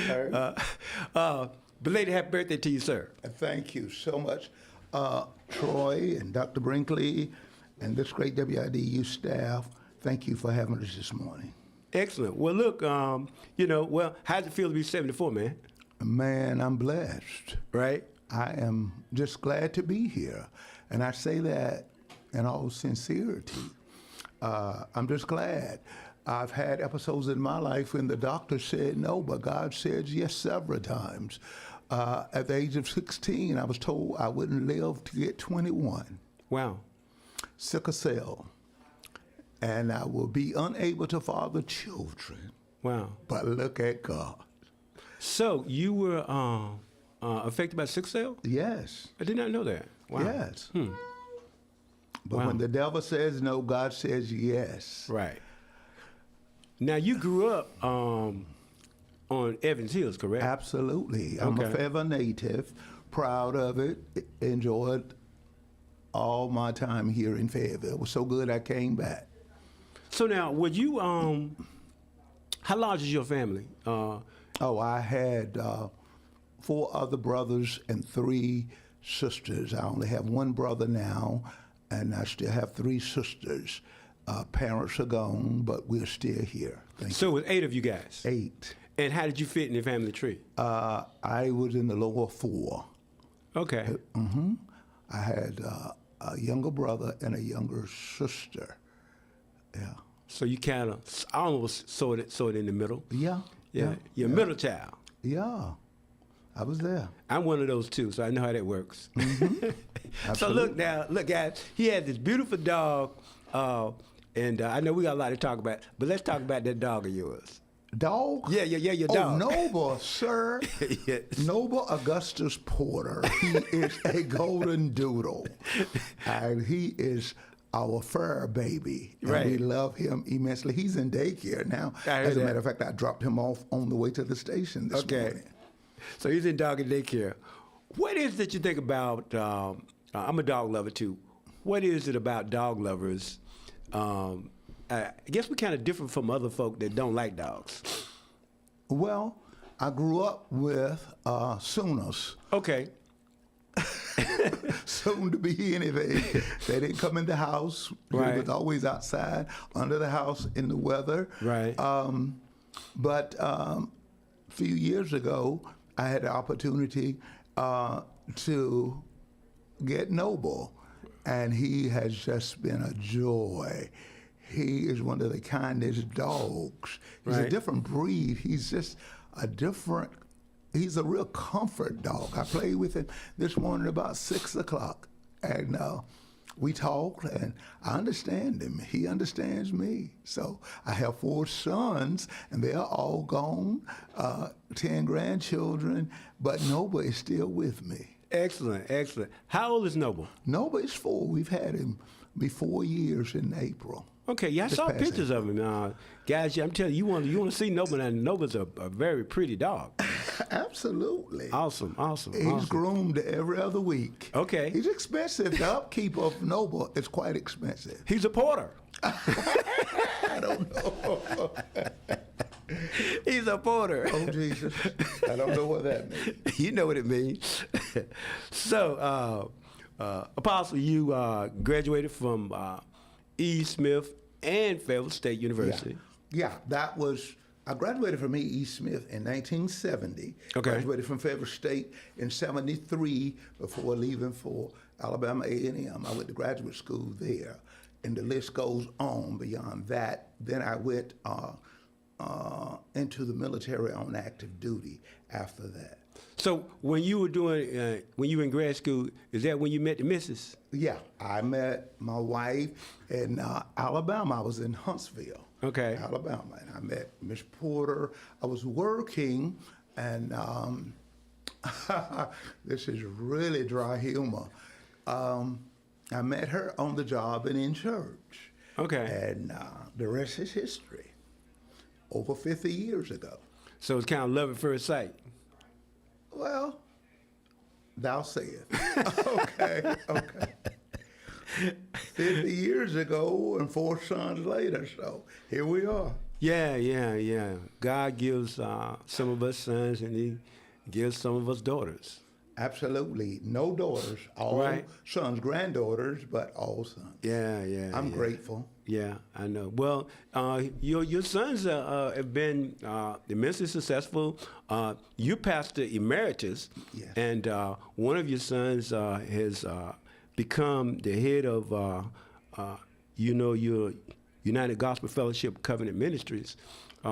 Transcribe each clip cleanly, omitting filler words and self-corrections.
sir. Belated happy birthday to you, sir. Thank you so much, Troy and Dr. Brinkley and this great WIDU staff. Thank you for having us this morning. Excellent. Well, look, how's it feel to be 74, man? Man, I'm blessed. Right? I am just glad to be here. And I say that in all sincerity. I'm just glad. I've had episodes in my life when the doctor said no, but God said yes several times. At the age of 16, I was told I wouldn't live to get 21. Wow. Sickle cell. And I will be unable to father children. Wow. But look at God. So you were affected by sickle cell? Yes. I did not know that. Wow. Yes. But Wow. when the devil says no, God says yes. Right. Now, you grew up on Evans Hills, correct? Absolutely. I'm a Okay. Fayetteville native, proud of it, enjoyed all my time here in Fayetteville. It was so good I came back. So now, would you, how large is your family? I had 4 other brothers and 3 sisters. I only have 1 brother now, and I still have 3 sisters. Parents are gone, but we're still here. Thank So it was 8 of you guys? you. 8. And how did you fit in the family tree? I was in the lower 4. Okay. I had a younger brother and a younger sister. Yeah. So you kind of almost sort it in the middle. Yeah. Yeah. You're a middle child. Yeah. I was there. I'm one of those too, so I know how that works. So Absolutely. look, guys. He had this beautiful dog, and I know we got a lot to talk about, but let's talk about that dog of yours. Dog? Yeah, your Oh, dog. Noble, sir. Yes. Noble Augustus Porter. He is a golden doodle. And he is our fur baby. And Right. we love him immensely. He's in daycare now. I heard As a that. matter of fact, I dropped him off on the way to the station this morning. So he's in dog and daycare. What is it that you think about? I'm a dog lover too. What is it about dog lovers? I guess we're kind of different from other folk that don't like dogs. Well, I grew up with Sooners. Okay. Soon to be anything. They didn't come in the house. Right. It was always outside, under the house, in the weather. Right. But a few years ago, I had the opportunity to get Noble, and he has just been a joy. He is one of the kindest dogs. He's Right. a different breed. He's just he's a real comfort dog. I played with him this morning about 6 o'clock, and we talked, and I understand him. He understands me. So I have 4 sons, and they are all gone, 10 grandchildren, but Noble is still with me. Excellent, excellent. How old is Noble? Noble is 4. We've had him be 4 years in April. Okay, yeah, I saw past pictures of him. Guys, I'm telling you, you want to see Noble, and Noble's a very pretty dog. Absolutely. Awesome. He's awesome. groomed every other week. Okay. He's expensive. The upkeep of Noble is quite expensive. He's a porter. I don't know. He's a porter. Oh, Jesus. I don't know what that means. You know what it means. So, Apostle, you graduated from E. Smith and Fayetteville State University. Yeah, I graduated from E. Smith in 1970. Okay. Graduated from Fayetteville State in 73 before leaving for Alabama A&M. I went to graduate school there, and the list goes on beyond that. Then I went into the military on active duty after that. So when you were when you were in grad school, is that when you met the missus? Yeah, I met my wife in Alabama. I was in Huntsville, Okay. Alabama, and I met Miss Porter. I was working, and this is really dry humor. I met her on the job and in church. Okay. And the rest is history. Over 50 years ago. So it's kind of love at first sight. Well, thou sayest. Okay. 50 years ago and 4 sons later, so here we are. Yeah. God gives some of us sons, and He gives some of us daughters. Absolutely. No daughters, all Right. sons, granddaughters, but all sons. I'm Yeah. grateful. Yeah, I know. Well, your sons have been immensely successful. You pastor emeritus, Yes. and one of your sons has become the head of, your United Gospel Fellowship Covenant Ministries.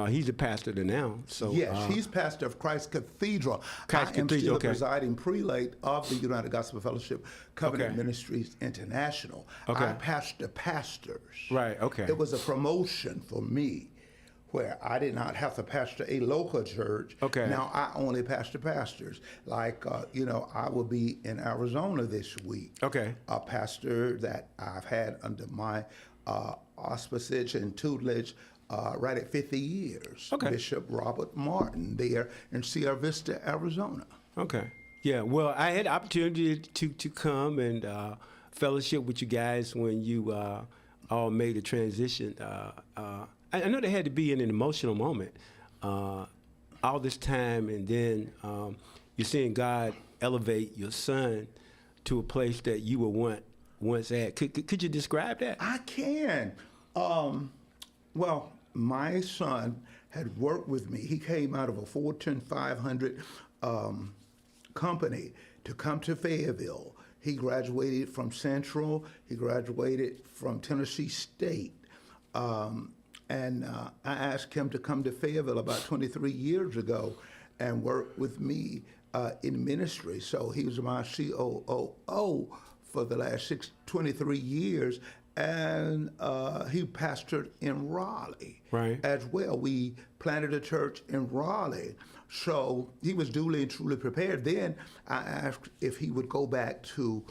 He's a pastor there now. So Yes, he's pastor of Christ Cathedral. Christ I am Cathedral, still okay. the presiding prelate of the United Gospel Fellowship Covenant Okay. Ministries International. Okay. I pastor pastors. Right, okay. It was a promotion for me where I did not have to pastor a local church. Okay. Now I only pastor pastors. Like, I will be in Arizona this week. Okay. A pastor that I've had under my auspices and tutelage right at 50 years. Okay. Bishop Robert Martin there in Sierra Vista, Arizona. Okay. Yeah. Well, I had the opportunity to come and fellowship with you guys when you all made the transition. I know there had to be an emotional moment all this time, and then you're seeing God elevate your son to a place that you were once at. Could you describe that? I can. Well, my son had worked with me. He came out of a Fortune 500 company to come to Fayetteville. He graduated from Central. He graduated from Tennessee State. And I asked him to come to Fayetteville about 23 years ago and work with me in ministry. So he was my COO for the last 23 years. And he pastored in Raleigh Right. as well. We planted a church in Raleigh. So he was duly and truly prepared. Then I asked if he would go back to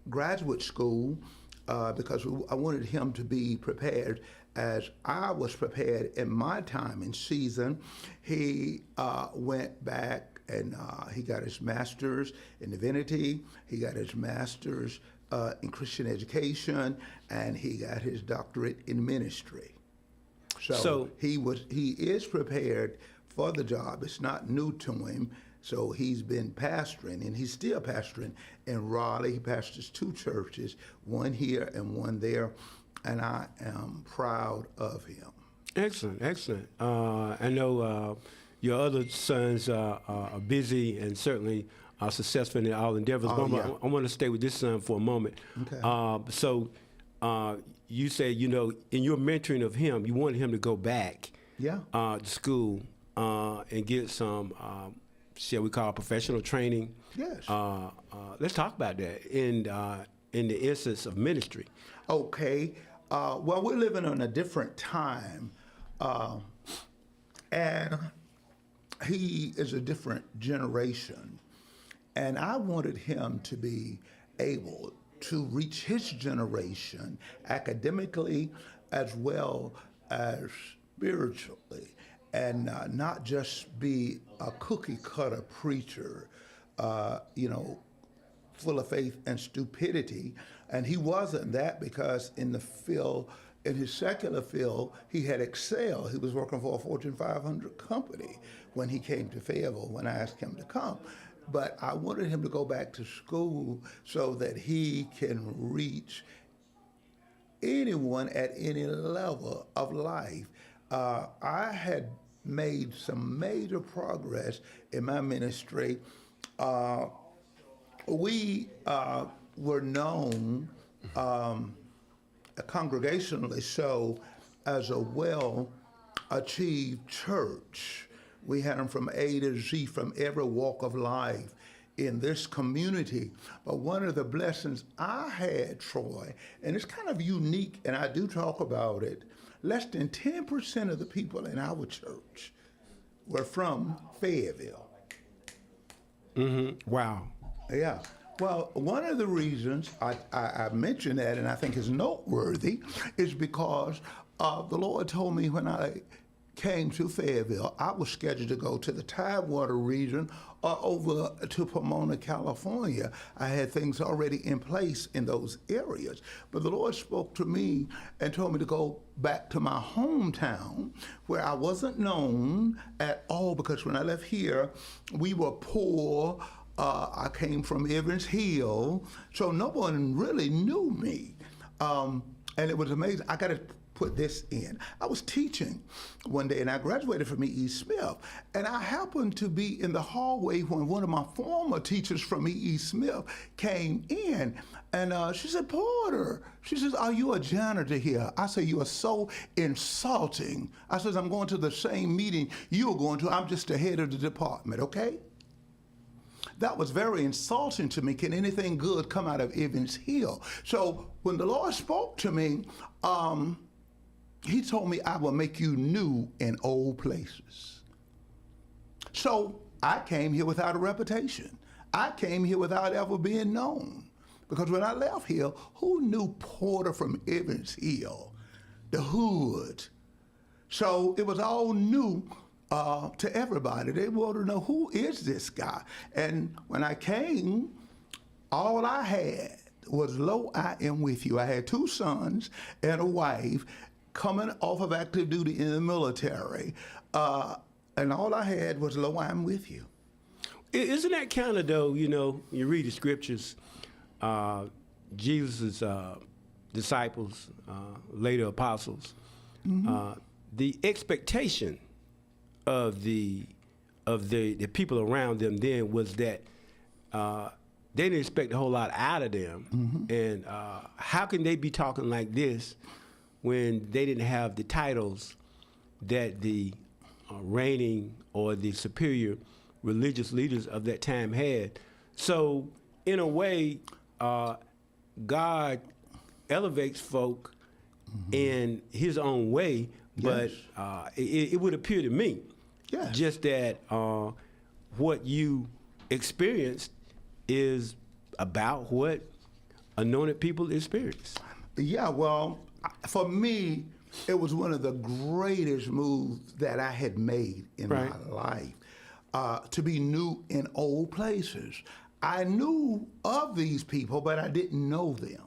graduate school because I wanted him to be prepared as I was prepared in my time and season. He went back and he got his master's in divinity. He got his master's in Christian education, and he got his doctorate in ministry. So he is prepared for the job. It's not new to him. So he's been pastoring, and he's still pastoring in Raleigh. He pastors 2 churches, one here and one there, and I am proud of him. Excellent. I know your other sons are busy and certainly are successful in all endeavors. Oh, but yeah. I want to stay with this son for a moment. Okay. So you say, in your mentoring of him, you wanted him to go back Yeah. to school and get some, shall we call it, professional training. Yes. Let's talk about that in the instance of ministry. Okay. Well, we're living in a different time, and he is a different generation. And I wanted him to be able to reach his generation academically as well as spiritually, and not just be a cookie cutter preacher, full of faith and stupidity. And he wasn't that, because in his secular field, he had excelled. He was working for a Fortune 500 company when he came to Fayetteville, when I asked him to come. But I wanted him to go back to school so that he can reach anyone at any level of life. I had made some major progress in my ministry. We were known congregationally so as a well-achieved church. We had them from A to Z, from every walk of life in this community. But one of the blessings I had, Troy, and it's kind of unique, and I do talk about it, less than 10% of the people in our church were from Fayetteville. Mm-hmm. Wow. Yeah. Well, one of the reasons I mention that, and I think is noteworthy, is because the Lord told me when I came to Fayetteville, I was scheduled to go to the Tidewater region or over to Pomona, California. I had things already in place in those areas. But the Lord spoke to me and told me to go back to my hometown where I wasn't known at all, because when I left here, we were poor. I came from Evans Hill, so no one really knew me. And it was amazing. I got to put this in. I was teaching one day, and I graduated from E.E. Smith, and I happened to be in the hallway when one of my former teachers from E.E. Smith came in, and she said, "Porter," she says, "are you a janitor here?" I said, "You are so insulting." I said, "I'm going to the same meeting you're going to. I'm just the head of the department, okay?" That was very insulting to me. Can anything good come out of Evans Hill? So when the Lord spoke to me, he told me, "I will make you new in old places." So I came here without a reputation. I came here without ever being known. Because when I left here, who knew Porter from Evans Hill, the hood? So it was all new to everybody. They wanted to know, who is this guy? And when I came, all I had was, "Lo, I am with you." I had 2 sons and a wife coming off of active duty in the military. And all I had was, "Lo, I am with you." Isn't that kind of, though, you read the scriptures, Jesus' disciples, later apostles, the expectation of the people around them then was that they didn't expect a whole lot out of them. And how can they be talking like this when they didn't have the titles that the reigning or the superior religious leaders of that time had? So in a way, God elevates folk in his own way, but it would appear to me just that what you experienced is about what anointed people experience. Yeah, well, for me, it was one of the greatest moves that I had made in my life, to be new in old places. I knew of these people, but I didn't know them.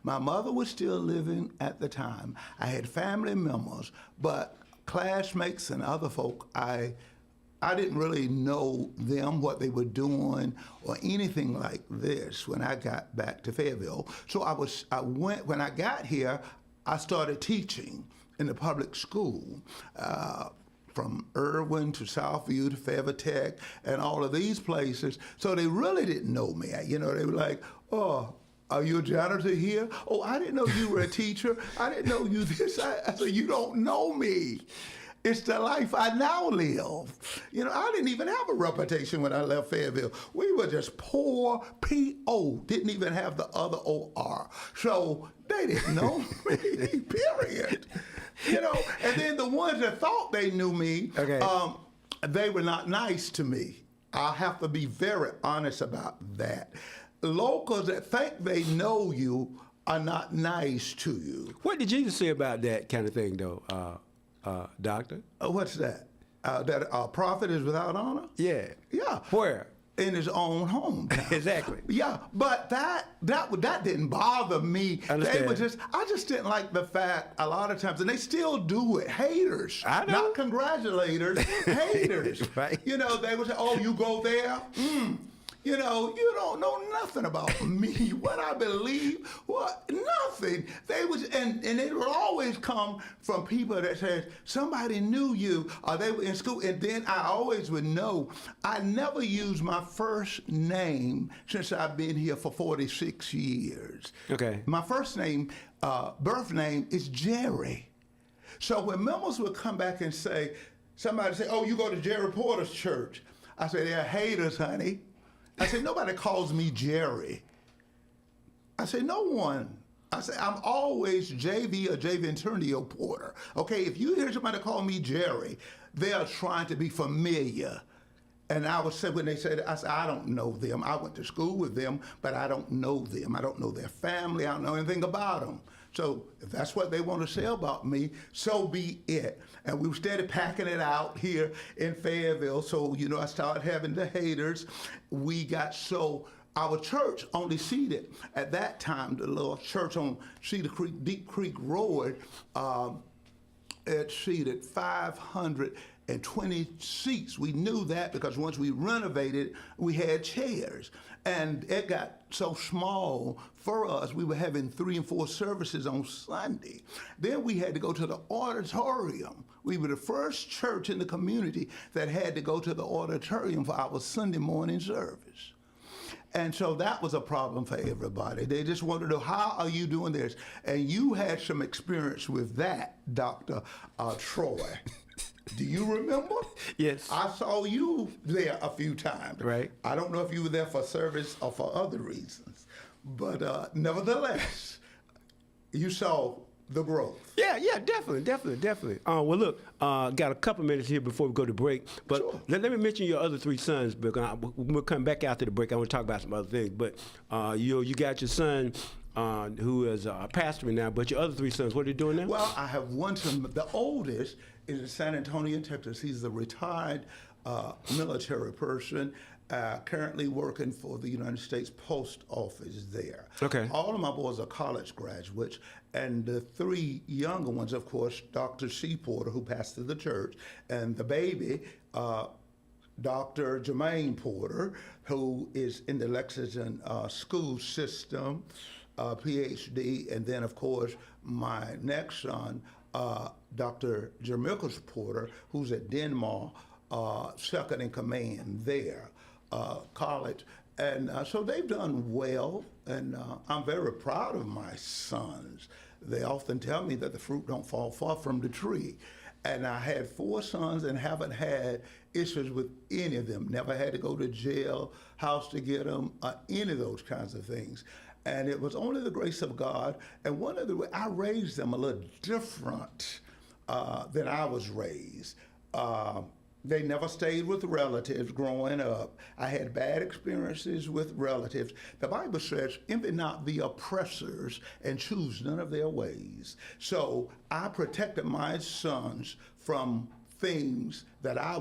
My mother was still living at the time. I had family members, but classmates and other folk, I didn't really know them, what they were doing, or anything like this when I got back to Fayetteville. So when I got here, I started teaching in the public school, from Irwin to Southview to Fayetteville Tech and all of these places. So they really didn't know me. They were like, "Oh, are you a janitor here? Oh, I didn't know you were a teacher. I didn't know you this." I said, "You don't know me. It's the life I now live." I didn't even have a reputation when I left Fayetteville. We were just poor, P-O, didn't even have the other O-R. So they didn't know me, period. And then the ones that thought they knew me, they were not nice to me. I have to be very honest about that. Locals that think they know you are not nice to you. What did Jesus say about that kind of thing, though, Doctor? What's that? That a prophet is without honor? Yeah. Yeah. Where? In his own hometown. Exactly. Yeah, but that didn't bother me. Understand. I just didn't like the fact a lot of times, and they still do it. Haters, I know. not congratulators. Haters. Right. They would say, "Oh, you go there." You don't know nothing about me, what I believe, nothing. And it would always come from people that said, somebody knew you, or they were in school, and then I always would know. I never used my first name since I've been here for 46 years. Okay. My first name, birth name, is Jerry. So when members would come back and somebody say, "Oh, you go to Jerry Porter's church," I say, "They're haters, honey." I said, "Nobody calls me Jerry." I said, "No one." I said, "I'm always JV or J. Venturio Porter." Okay, if you hear somebody call me Jerry, they are trying to be familiar. And I would say, when they said, I said, "I don't know them. I went to school with them, but I don't know them. I don't know their family. I don't know anything about them." So if that's what they want to say about me, so be it. And we started packing it out here in Fayetteville. So, I started having the haters. We got our church only seated at that time, the little church on Cedar Creek, Deep Creek Road, it seated 520 seats. We knew that because once we renovated, we had chairs. And it got so small for us, we were having 3 and 4 services on Sunday. Then we had to go to the auditorium. We were the first church in the community that had to go to the auditorium for our Sunday morning service. And so that was a problem for everybody. They just wanted to know, how are you doing this? And you had some experience with that, Dr. Troy. Do you remember? Yes. I saw you there a few times. Right. I don't know if you were there for service or for other reasons, but nevertheless, you saw the growth. Yeah, definitely. Well, look, got a couple minutes here before we go to break, but Sure. let me mention your other 3 sons, because we'll come back after the break. I want to talk about some other things, but you got your son who is a pastor now, but your other 3 sons, what are they doing now? Well, I have one son. The oldest is in San Antonio, Texas. He's a retired military person, currently working for the United States Post Office there. Okay. All of my boys are college graduates, and the 3 younger ones, of course, Dr. C. Porter, who pastored the church, and the baby, Dr. Jermaine Porter, who is in the Lexington school system, PhD, and then, of course, my next son, Dr. Jermicus Porter, who's at Denmark, second in command there, college. And so they've done well, and I'm very proud of my sons. They often tell me that the fruit don't fall far from the tree. And I had 4 sons and haven't had issues with any of them. Never had to go to jail, house to get them, any of those kinds of things. And it was only the grace of God. And I raised them a little different than I was raised. They never stayed with relatives growing up. I had bad experiences with relatives. The Bible says, envy not the oppressors and choose none of their ways. So I protected my sons from things that I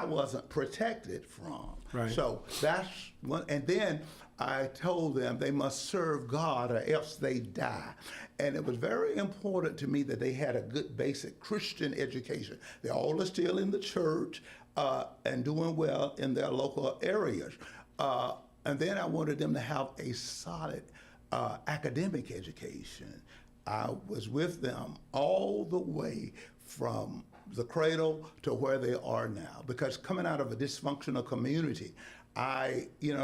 wasn't protected from. Right. So that's one. And then I told them they must serve God or else they die. And it was very important to me that they had a good basic Christian education. They all are still in the church and doing well in their local areas. And then I wanted them to have a solid academic education. I was with them all the way from the cradle to where they are now, because coming out of a dysfunctional community,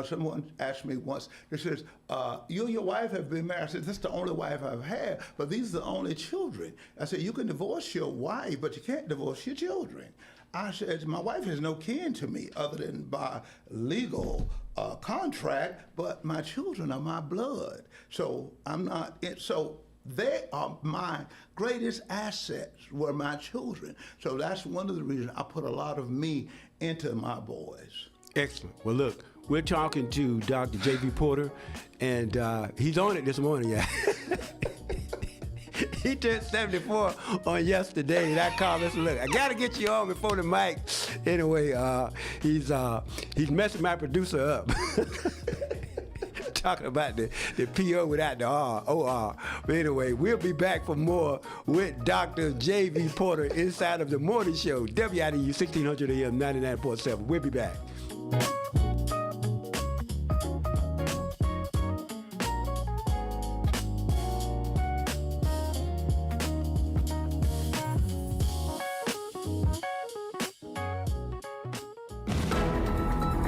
someone asked me once, they says, you and your wife have been married. I said, this is the only wife I've had, but these are the only children. I said, you can divorce your wife, but you can't divorce your children. I said, my wife is no kin to me other than by legal contract, but my children are my blood. So they are my greatest assets were my children. So that's one of the reasons I put a lot of me into my boys. Excellent. Well, look, we're talking to Dr. J.V. Porter, and he's on it this morning, yeah. He turned 74 on yesterday, and I called him and said, look, I got to get you on before the mic. Anyway, he's messing my producer up. Talking about the P.O. without the R, O-R. But anyway, we'll be back for more with Dr. J.V. Porter inside of the morning show, WIDU 1600 AM 99.7. We'll be back.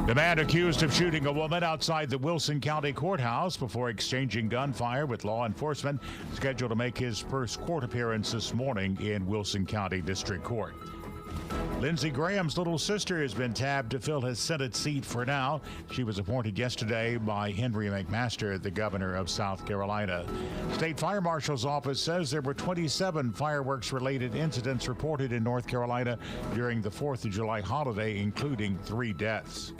The man accused of shooting a woman outside the Wilson County Courthouse before exchanging gunfire with law enforcement scheduled to make his first court appearance this morning in Wilson County District Court. Lindsey Graham's little sister has been tabbed to fill his Senate seat for now. She was appointed yesterday by Henry McMaster, the governor of South Carolina. State Fire Marshal's office says there were 27 fireworks-related incidents reported in North Carolina during the 4th of July holiday, including 3 deaths.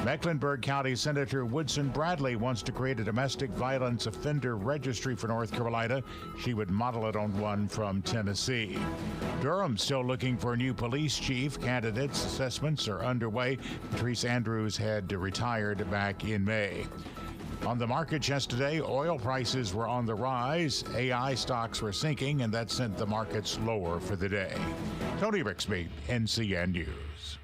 Mecklenburg County Senator Woodson Bradley wants to create a domestic violence offender registry for North Carolina. She would model it on one from Tennessee. Durham's still looking for a new police chief. Candidates' assessments are underway. Patrice Andrews had retired back in May. On the markets yesterday, oil prices were on the rise, AI stocks were sinking, and that sent the markets lower for the day. Tony Rixby, NCN News.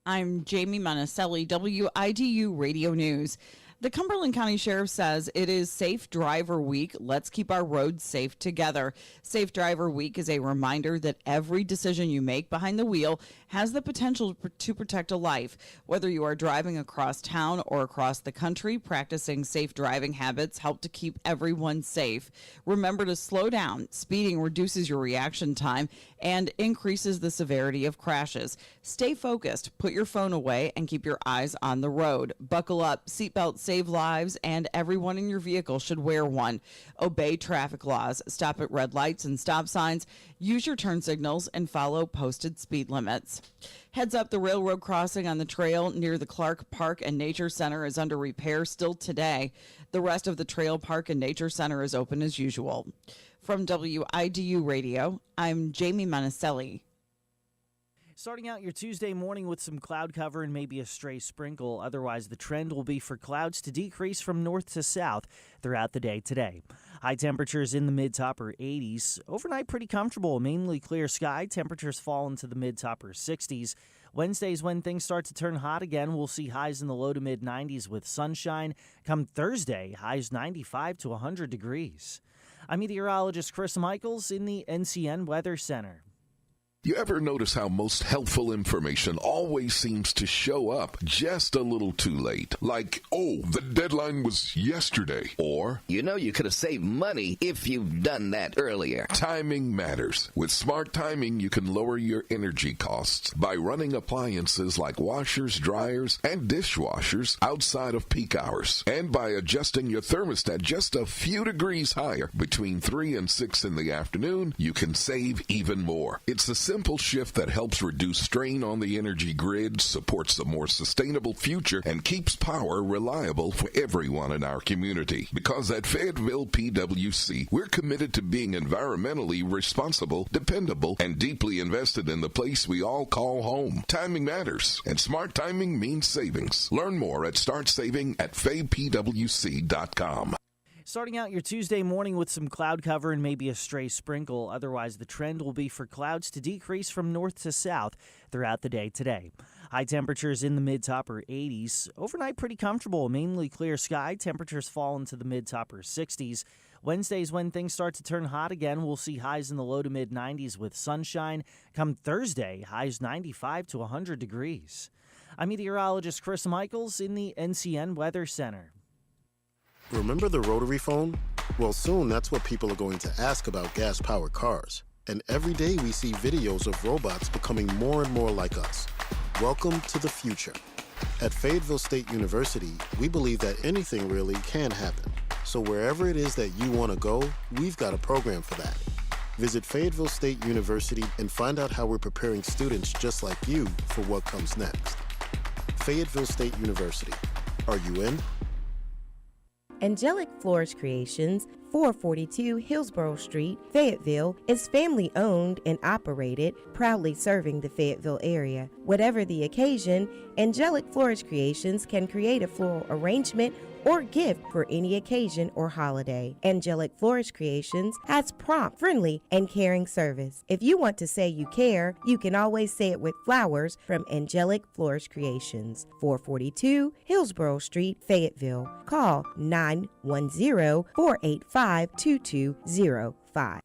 I'm Jamie Monticelli, WIDU Radio News. The Cumberland County Sheriff says it is Safe Driver Week. Let's keep our roads safe together. Safe Driver Week is a reminder that every decision you make behind the wheel has the potential to protect a life. Whether you are driving across town or across the country, practicing safe driving habits help to keep everyone safe. Remember to slow down. Speeding reduces your reaction time and increases the severity of crashes. Stay focused, put your phone away, and keep your eyes on the road. Buckle up, seatbelts save lives, and everyone in your vehicle should wear one. Obey traffic laws, stop at red lights and stop signs, use your turn signals, and follow posted speed limits. Heads up, the railroad crossing on the trail near the Clark Park and Nature Center is under repair still today. The rest of the Trail Park and Nature Center is open as usual. From WIDU Radio, I'm Jamie Monticelli. Starting out your Tuesday morning with some cloud cover and maybe a stray sprinkle. Otherwise, the trend will be for clouds to decrease from north to south throughout the day today. High temperatures in the mid to upper 80s. Overnight, pretty comfortable. Mainly clear sky. Temperatures fall into the mid to upper 60s. Wednesday's when things start to turn hot again. We'll see highs in the low to mid 90s with sunshine. Come Thursday, highs 95 to 100 degrees. I'm meteorologist Chris Michaels in the NCN Weather Center. You ever notice how most helpful information always seems to show up just a little too late? Like, oh, the deadline was yesterday. Or, you know you could have saved money if you've done that earlier. Timing matters. With smart timing, you can lower your energy costs by running appliances like washers, dryers, and dishwashers outside of peak hours. And by adjusting your thermostat just a few degrees higher between 3 and 6 in the afternoon, you can save even more. It's a simple shift that helps reduce strain on the energy grid, supports a more sustainable future, and keeps power reliable for everyone in our community. Because at Fayetteville PWC, we're committed to being environmentally responsible, dependable, and deeply invested in the place we all call home. Timing matters, and smart timing means savings. Learn more at startsaving@faypwc.com. Starting out your Tuesday morning with some cloud cover and maybe a stray sprinkle. Otherwise, the trend will be for clouds to decrease from north to south throughout the day today. High temperatures in the mid to upper 80s. Overnight, pretty comfortable. Mainly clear sky. Temperatures fall into the mid to upper 60s. Wednesday's when things start to turn hot again. We'll see highs in the low to mid 90s with sunshine. Come Thursday, highs 95 to 100 degrees. I'm meteorologist Chris Michaels in the NCN Weather Center. Remember the rotary phone? Well, soon that's what people are going to ask about gas-powered cars. And every day we see videos of robots becoming more and more like us. Welcome to the future. At Fayetteville State University, we believe that anything really can happen. So wherever it is that you want to go, we've got a program for that. Visit Fayetteville State University and find out how we're preparing students just like you for what comes next. Fayetteville State University. Are you in? Angelic Florist Creations, 442 Hillsborough Street, Fayetteville, is family-owned and operated, proudly serving the Fayetteville area. Whatever the occasion, Angelic Florist Creations can create a floral arrangement or gift for any occasion or holiday. Angelic Florist Creations has prompt, friendly, and caring service. If you want to say you care, you can always say it with flowers from Angelic Florist Creations, 442 Hillsborough Street, Fayetteville. Call 910-485-2205.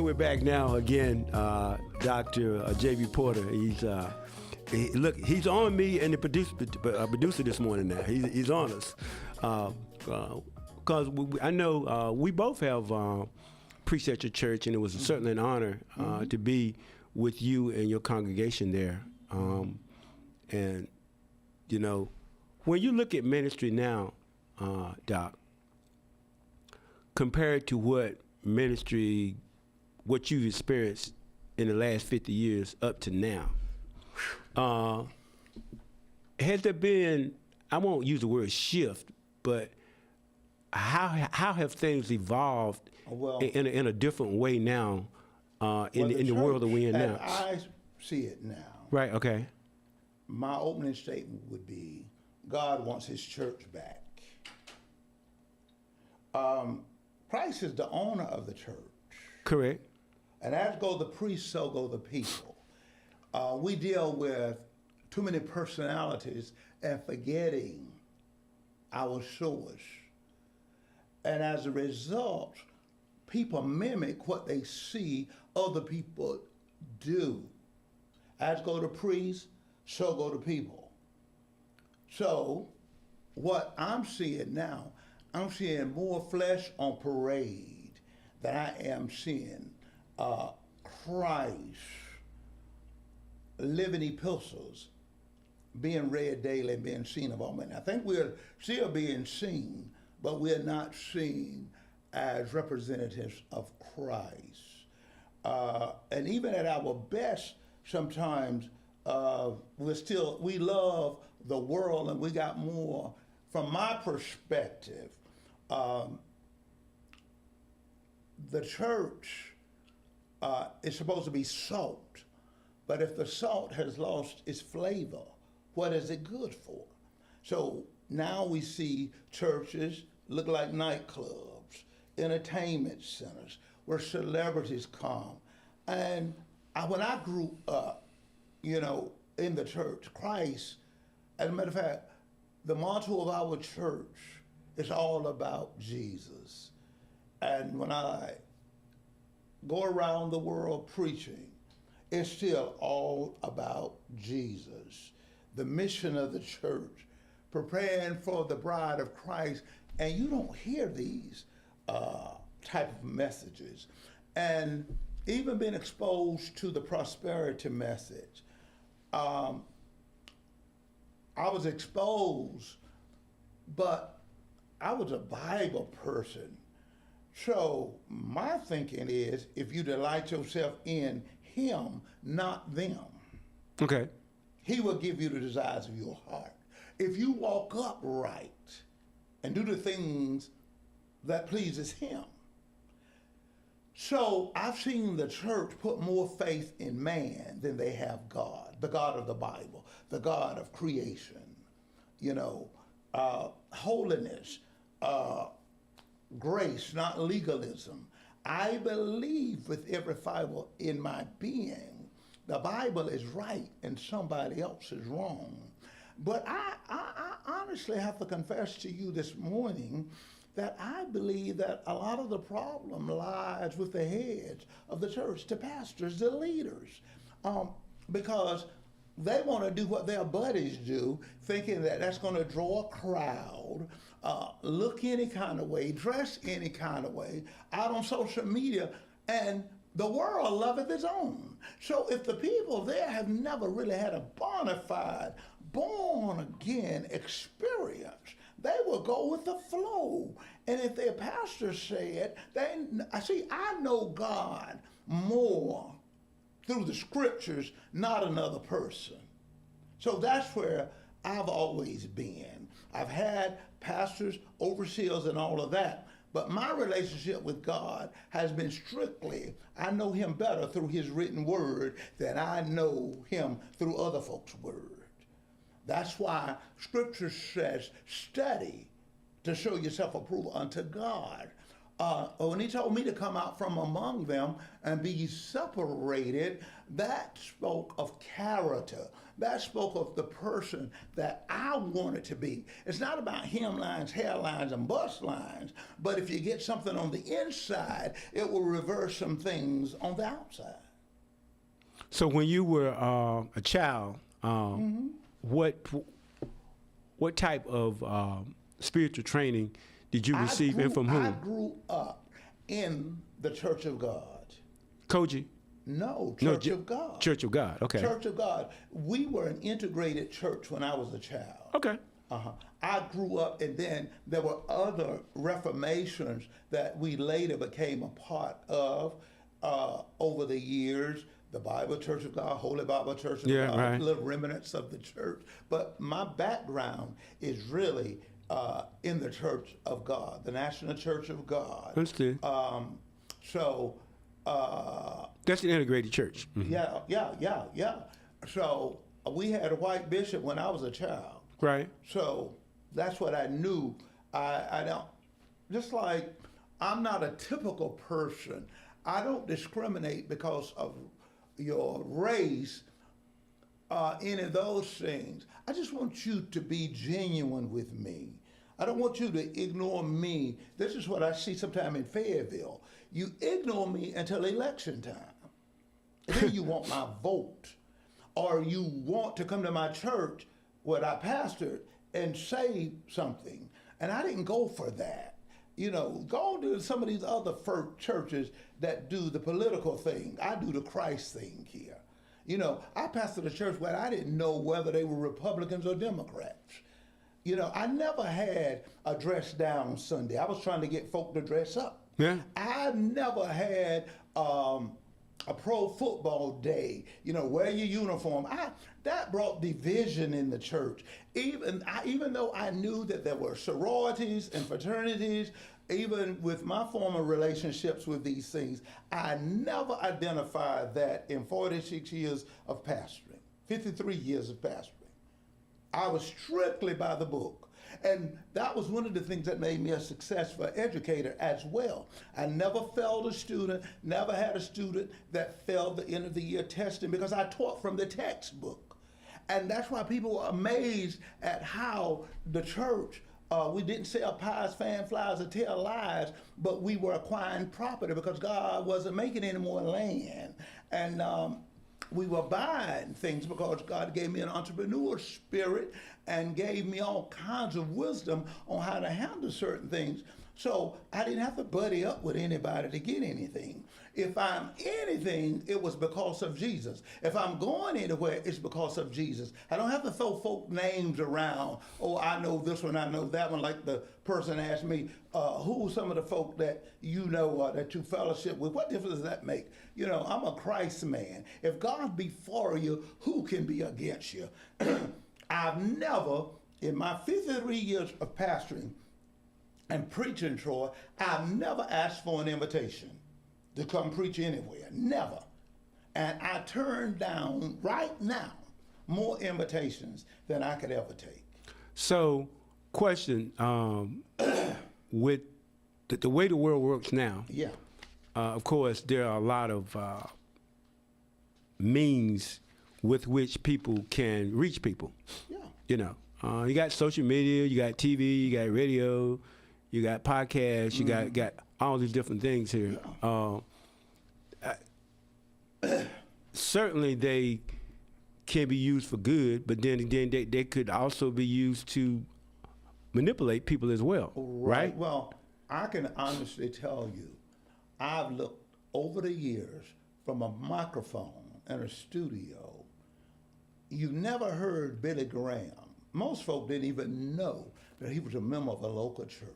we're back now again. Dr. J.B. Porter. He's on me and the producer this morning. Now he's on us because I know we both have preached at your church, and it was certainly an honor to be with you and your congregation there. And you know, when you look at ministry now, Doc, compared to what you've experienced in the last 50 years up to now, has there been, I won't use the word shift, but how have things evolved in a different way now in the world that we're in now? I see it now. Right, okay. My opening statement would be, God wants his church back. Christ is the owner of the church. Correct. And as go the priests, so go the people. We deal with too many personalities and forgetting our source. And as a result, people mimic what they see other people do. As go the priests, so go the people. So what I'm seeing now, I'm seeing more flesh on parade than I am seeing Christ living epistles being read daily and being seen of all men. I think we're still being seen, but we're not seen as representatives of Christ. And even at our best, sometimes we love the world, and we got more, from my perspective, the church is supposed to be salt, but if the salt has lost its flavor, what is it good for? So now we see churches look like nightclubs, entertainment centers, where celebrities come. And when I grew up, in the church, Christ, as a matter of fact, the motto of our church is all about Jesus. And when I go around the world preaching, it's still all about Jesus. The mission of the church, preparing for the bride of Christ. And you don't hear these type of messages. And even being exposed to the prosperity message, I was exposed, but I was a Bible person. So my thinking is, if you delight yourself in him, not them, okay, he will give you the desires of your heart. If you walk upright and do the things that pleases him. So I've seen the church put more faith in man than they have God, the God of the Bible, the God of creation, holiness, grace, not legalism. I believe with every fiber in my being, the Bible is right and somebody else is wrong. But I honestly have to confess to you this morning that I believe that a lot of the problem lies with the heads of the church, the pastors, the leaders, because they want to do what their buddies do, thinking that that's going to draw a crowd, look any kind of way, dress any kind of way, out on social media, and the world loveth its own. So if the people there have never really had a bona fide, born-again experience, they will go with the flow. And if their pastor said, I know God more through the scriptures, not another person. So that's where I've always been. I've had pastors, overseers, and all of that. But my relationship with God has been strictly, I know him better through his written word than I know him through other folks' word. That's why scripture says, study to show yourself approved unto God. when he told me to come out from among them and be separated, that spoke of character. That spoke of the person that I wanted to be. It's not about hemlines, hairlines, and bust lines, but if you get something on the inside, it will reverse some things on the outside. So when you were a child, what type of spiritual training did you receive and from whom? I grew up in the Church of God. Koji? No, Church of God. Church of God, okay. Church of God. We were an integrated church when I was a child. Okay. I grew up, and then there were other reformations that we later became a part of over the years. The Bible Church of God, Holy Bible Church of God, right. little remnants of the church. But my background is really in the Church of God, the National Church of God. Understood. That's an integrated church. Mm-hmm. Yeah. So we had a white bishop when I was a child. Right. So that's what I knew. I don't, just like I'm not a typical person. I don't discriminate because of your race, any of those things. I just want you to be genuine with me. I don't want you to ignore me. This is what I see sometimes in Fayetteville. You ignore me until election time. And then you want my vote. Or you want to come to my church where I pastored and say something. And I didn't go for that. You know, go to some of these other churches that do the political thing. I do the Christ thing here. You know, I pastored a church where I didn't know whether they were Republicans or Democrats. You know, I never had a dress down Sunday. I was trying to get folk to dress up. Yeah. I never had a pro football day. You know, wear your uniform. That brought division in the church. Even though I knew that there were sororities and fraternities, even with my former relationships with these things, I never identified that in 46 years of pastoring, 53 years of pastoring. I was strictly by the book. And that was one of the things that made me a successful educator as well. I never failed a student, never had a student that failed the end of the year testing because I taught from the textbook. And that's why people were amazed at how the church, we didn't sell pies, fan flyers, or tell lies, but we were acquiring property because God wasn't making any more land. And we were buying things because God gave me an entrepreneur spirit and gave me all kinds of wisdom on how to handle certain things. So I didn't have to buddy up with anybody to get anything. If I'm anything, it was because of Jesus. If I'm going anywhere, it's because of Jesus. I don't have to throw folk names around. Oh, I know this one, I know that one. Like the person asked me, who are some of the folk that you know that you fellowship with? What difference does that make? You know, I'm a Christ man. If God be for you, who can be against you? I've never, in my 53 years of pastoring and preaching, Troy, I've never asked for an invitation to come preach anywhere, never. And I turn down right now more invitations than I could ever take. So, question, with the way the world works now, yeah. Of course, there are a lot of means with which people can reach people. Yeah. You know, you got social media, you got TV, you got radio, you got podcasts, you got all these different things here. Certainly they can be used for good, but then again, they could also be used to manipulate people as well, right? Well, I can honestly tell you, I've looked over the years from a microphone in a studio. You've never heard Billy Graham. Most folk didn't even know that he was a member of a local church.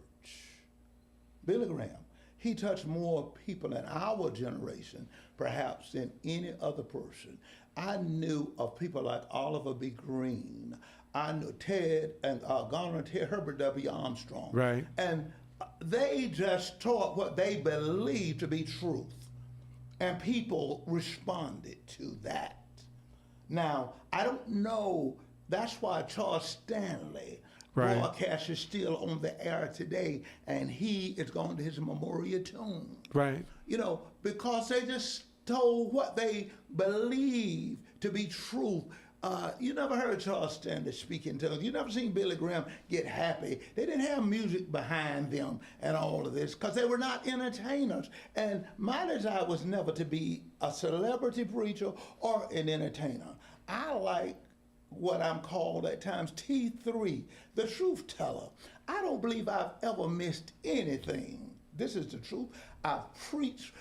Billy Graham. He touched more people in our generation, perhaps, than any other person. I knew of people like Oliver B. Green. I knew Ted and Garner and Ted Herbert W. Armstrong. Right. And they just taught what they believed to be truth. And people responded to that. Now, I don't know, that's why Charles Stanley Right. broadcast is still on the air today, and he is going to his memorial tomb. Right. You know, because they just told what they believe to be truth. You never heard Charles Stanley speak in tongues. You never seen Billy Graham get happy. They didn't have music behind them and all of this because they were not entertainers. And my desire was never to be a celebrity preacher or an entertainer. I like what I'm called at times T3, the truth teller. I don't believe I've ever missed anything. This is the truth. I've preached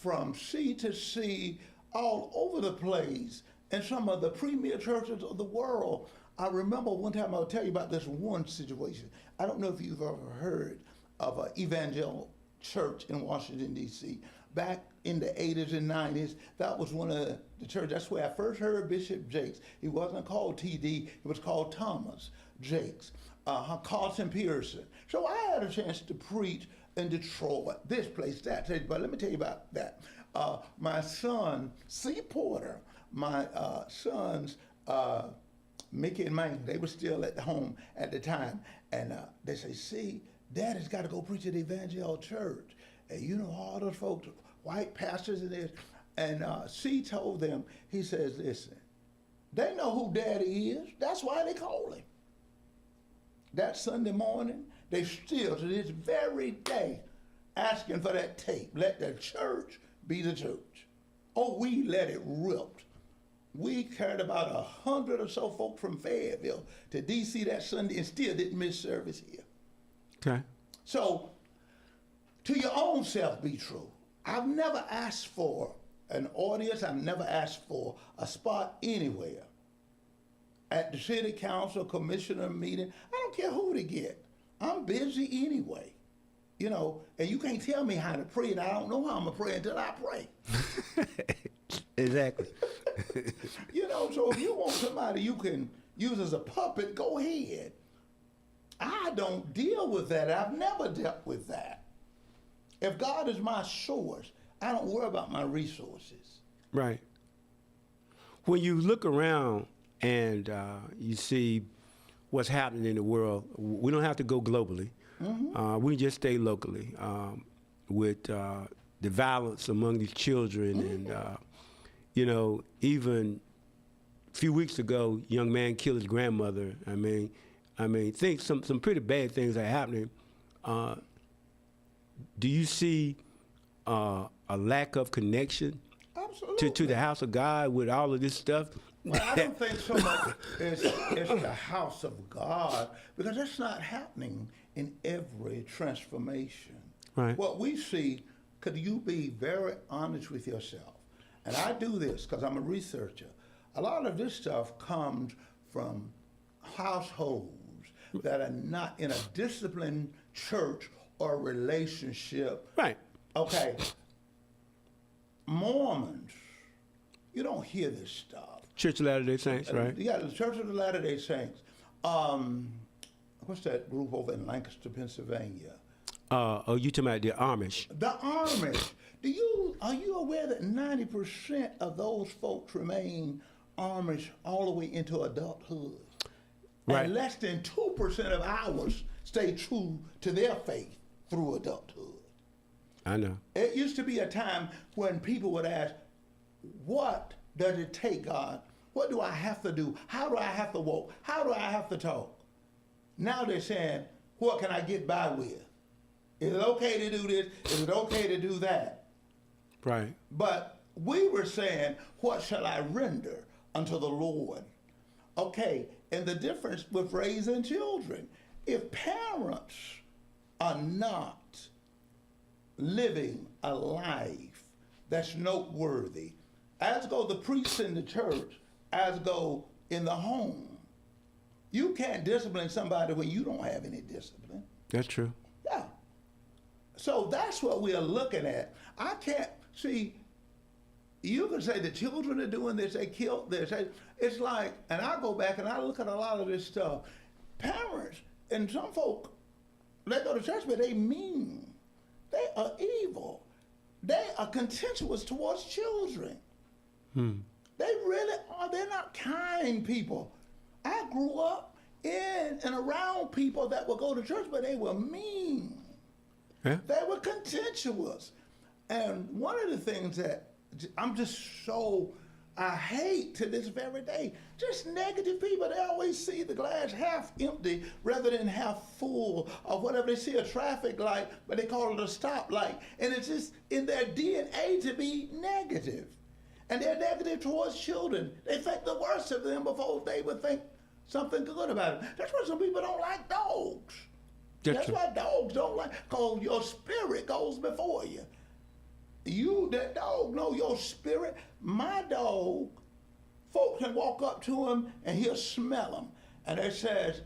from sea to sea all over the place in some of the premier churches of the world. I remember one time, I'll tell you about this one situation. I don't know if you've ever heard of an evangelical church in Washington, D.C. Back in the 80s and 90s, that was one of the churches. That's where I first heard Bishop Jakes. He wasn't called T.D., he was called Thomas Jakes, Carlton Pearson. So I had a chance to preach in Detroit, this place, that place. But let me tell you about that. My son, C. Porter, my sons, Mickey and Mike, they were still at home at the time. And they say, see, Daddy's got to go preach at the evangelical church. And you know, all those folks, white pastors and this. And C told them, he says, listen, they know who Daddy is. That's why they call him. That Sunday morning, they still, to this very day, asking for that tape. Let the church be the church. Oh, we let it rip. We carried about 100 or so folk from Fayetteville to D.C. that Sunday and still didn't miss service here. Okay. So, to your own self be true. I've never asked for an audience. I've never asked for a spot anywhere. At the city council commissioner meeting, I don't care who to get. I'm busy anyway. You know, and you can't tell me how to pray, and I don't know how I'm going to pray until I pray. Exactly. You know, so if you want somebody you can use as a puppet, go ahead. I don't deal with that. I've never dealt with that. If God is my source, I don't worry about my resources. Right. When you look around and you see what's happening in the world, we don't have to go globally. Mm-hmm. We just stay locally with the violence among these children. Mm-hmm. And, you know, even a few weeks ago, a young man killed his grandmother. I mean, think some pretty bad things are happening. Do you see a lack of connection to the house of God with all of this stuff? Well, I don't think so much it's the house of God, because that's not happening in every transformation. Right. What we see, could you be very honest with yourself? And I do this because I'm a researcher. A lot of this stuff comes from households that are not in a disciplined church or relationship. Right. Okay. Mormons, you don't hear this stuff. Church of Latter-day Saints, right? Yeah, the Church of the Latter-day Saints. What's that group over in Lancaster, Pennsylvania? Oh, you talking about the Amish? The Amish. Are you aware that 90% of those folks remain Amish all the way into adulthood? Right. And less than 2% of ours stay true to their faith through adulthood. I know. It used to be a time when people would ask, what does it take, God? What do I have to do? How do I have to walk? How do I have to talk? Now they're saying, what can I get by with? Is it okay to do this? Is it okay to do that? Right. But we were saying, what shall I render unto the Lord? Okay, and the difference with raising children, if parents are not living a life that's noteworthy, as go the priests in the church, as go in the home. You can't discipline somebody when you don't have any discipline. That's true. Yeah. So that's what we are looking at. I can't see, you can say the children are doing this, they killed this. It's like, and I go back and I look at a lot of this stuff. Parents and some folk, they go to church, but they mean. They are evil. They are contemptuous towards children. They really are. They're not kind people. I grew up in and around people that would go to church, but they were mean. Yeah. They were contentious. And one of the things that I'm just so, I hate to this very day, just negative people. They always see the glass half empty rather than half full, or whatever. They see a traffic light, but they call it a stoplight. And it's just in their DNA to be negative. And they're negative towards children. They think the worst of them before they would think something good about them. That's why some people don't like dogs. That's why dogs don't like, because your spirit goes before you. You, that dog, know your spirit. My dog, folks can walk up to him and he'll smell him. And it says,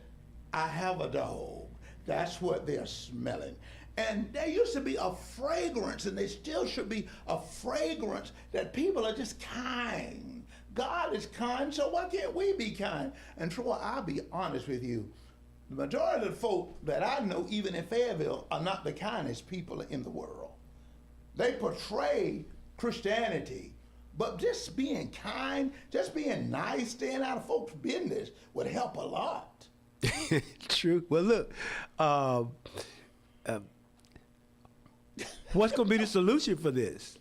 I have a dog. That's what they're smelling. And there used to be a fragrance, and there still should be a fragrance that people are just kind. God is kind, so why can't we be kind? And Troy, I'll be honest with you. The majority of the folk that I know, even in Fayetteville, are not the kindest people in the world. They portray Christianity, but just being kind, just being nice, staying out of folks' business would help a lot. True. Well, look, what's going to be the solution for this?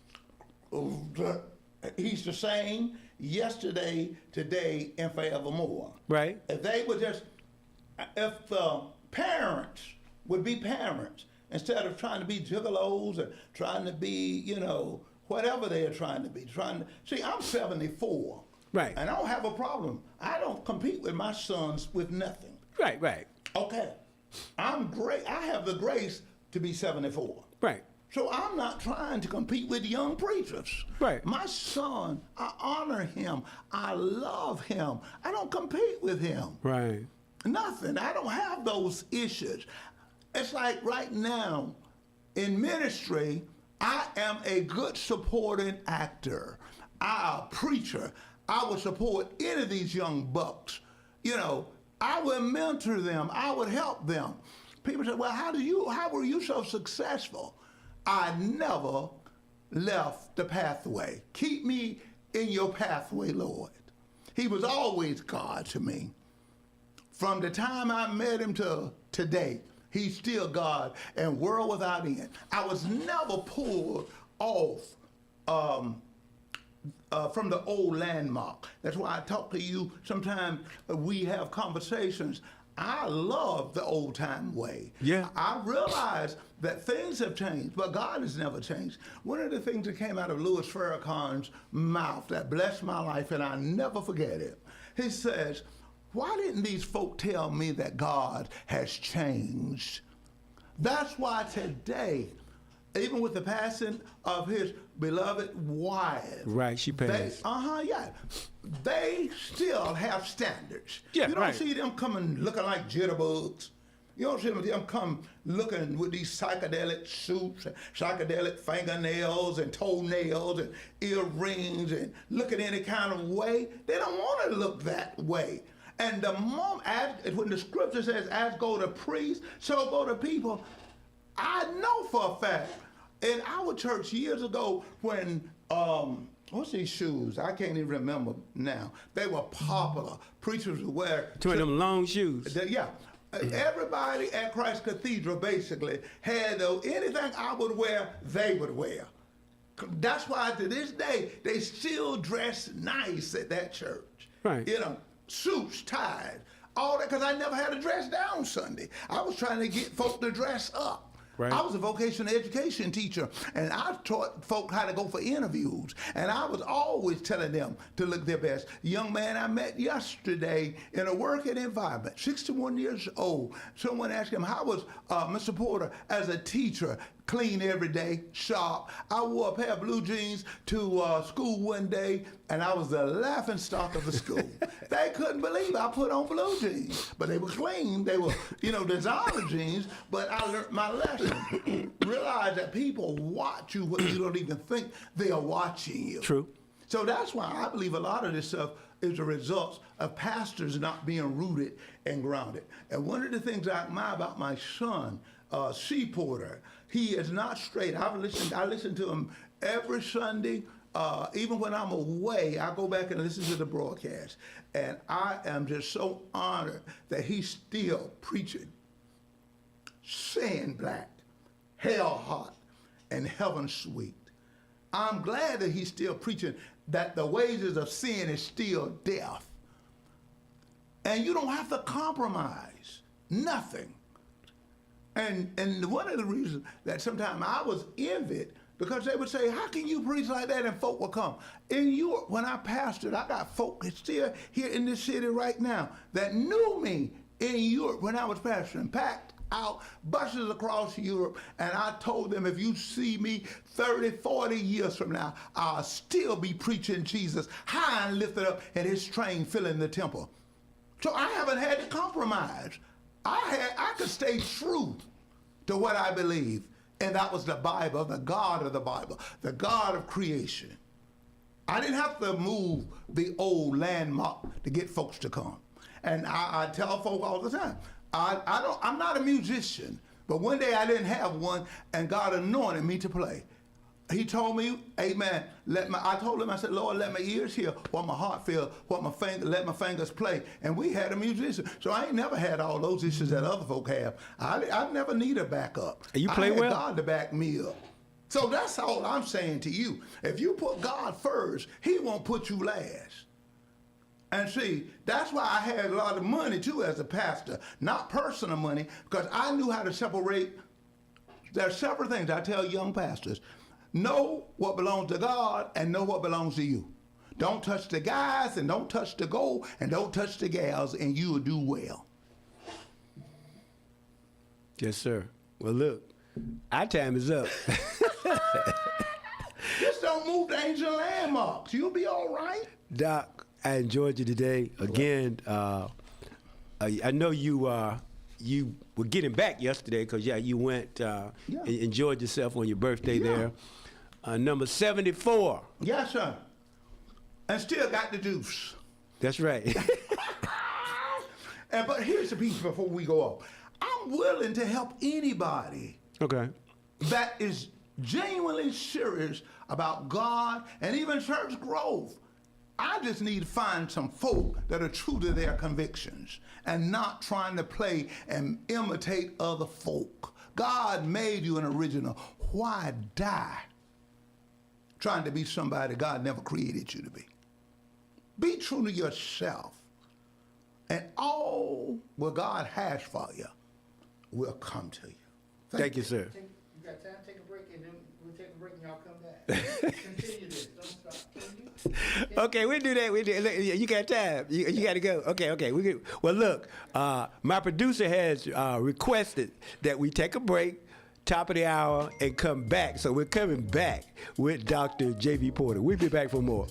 He's the same yesterday, today, and forevermore. Right. If they would just, if the parents would be parents, instead of trying to be gigolos or trying to be, whatever they are trying to be. See, I'm 74. Right. And I don't have a problem. I don't compete with my sons with nothing. Right, right. Okay. I'm great. I have the grace to be 74. Right. So I'm not trying to compete with young preachers. Right. My son, I honor him. I love him. I don't compete with him. Right. Nothing. I don't have those issues. It's like right now in ministry, I am a good supporting actor. I'm a preacher. I would support any of these young bucks. I would mentor them. I would help them. People say, well, how were you so successful? I never left the pathway. Keep me in your pathway, Lord. He was always God to me. From the time I met him to today, he's still God and world without end. I was never pulled off from the old landmark. That's why I talk to you. Sometimes we have conversations. I love the old time way. Yeah. I realize that things have changed, but God has never changed. One of the things that came out of Louis Farrakhan's mouth that blessed my life, and I never forget it, he says, why didn't these folk tell me that God has changed? That's why today, even with the passing of his beloved wife. Right, she passed. They still have standards. Yeah, you don't right. see them coming looking like jitterbugs. You don't see them come looking with these psychedelic suits, psychedelic fingernails and toenails and earrings and looking any kind of way. They don't want to look that way. And the moment, when the scripture says, as go the priests, so go the people, I know for a fact, in our church years ago when, what's these shoes? I can't even remember now. They were popular. Preachers would wear. Two of them long shoes. Yeah. Everybody at Christ Cathedral basically had anything I would wear, they would wear. That's why to this day, they still dress nice at that church. Right. Suits, ties, all that, because I never had a dress down Sunday. I was trying to get folk to dress up. Right. I was a vocational education teacher, and I taught folk how to go for interviews, and I was always telling them to look their best. Young man I met yesterday in a working environment, 61 years old. Someone asked him, how was Mr. Porter as a teacher? Clean every day, sharp. I wore a pair of blue jeans to school one day, and I was the laughing stock of the school. They couldn't believe I put on blue jeans, but they were clean. They were, designer jeans, but I learned my lesson. Realize that people watch you when you don't even think they are watching you. True. So that's why I believe a lot of this stuff is a result of pastors not being rooted and grounded. And one of the things I admire about my son, C. Porter, he is not straight. I listen to him every Sunday even when I'm away, I go back and listen to the broadcast, and I am just so honored that he's still preaching sin black, hell hot, and heaven sweet. I'm glad that he's still preaching that the wages of sin is still death. And you don't have to compromise, nothing. And one of the reasons that sometimes I was envied, because they would say, how can you preach like that? And folk would come. In Europe, when I pastored, I got folk still here in this city right now that knew me in Europe when I was pastoring, packed out buses across Europe, and I told them, if you see me 30, 40 years from now, I'll still be preaching Jesus high and lifted up and his train filling the temple. So I haven't had to compromise. I could stay true to what I believe, and that was the Bible, the God of the Bible, the God of creation. I didn't have to move the old landmark to get folks to come. And I tell folk all the time, I'm not a musician, but one day I didn't have one, and God anointed me to play. He told me, amen, I told him, I said, Lord, let my ears hear what my heart feel, let my fingers play. And we had a musician. So I ain't never had all those issues that other folk have. I never need a backup. And you play I had well? God to back me up. So that's all I'm saying to you. If you put God first, he won't put you last. And see, that's why I had a lot of money too as a pastor, not personal money, because I knew how to separate. There are several things I tell young pastors. Know what belongs to God and know what belongs to you. Don't touch the guys and don't touch the gold and don't touch the gals, and you will do well. Yes, sir. Well, look, our time is up. Just don't move the ancient landmarks. You'll be all right. Doc, I enjoyed you today. Again, I know you were getting back yesterday because, you went and enjoyed yourself on your birthday there. Number 74. Yes, sir. And still got the juice. That's right. But here's the piece before we go off. I'm willing to help anybody that is genuinely serious about God and even church growth. I just need to find some folk that are true to their convictions and not trying to play and imitate other folk. God made you an original. Why die trying to be somebody God never created you to be? Be true to yourself, and all what God has for you will come to you. Thank you, sir. You got time? Take a break, and then we'll take a break, and y'all come back. Continue this. Don't stop. Okay, we'll do that. You got time. You got to go. Okay. Well, look, my producer has requested that we take a break, top of the hour, and come back. So we're coming back with Dr. J.B. Porter. We'll be back for more.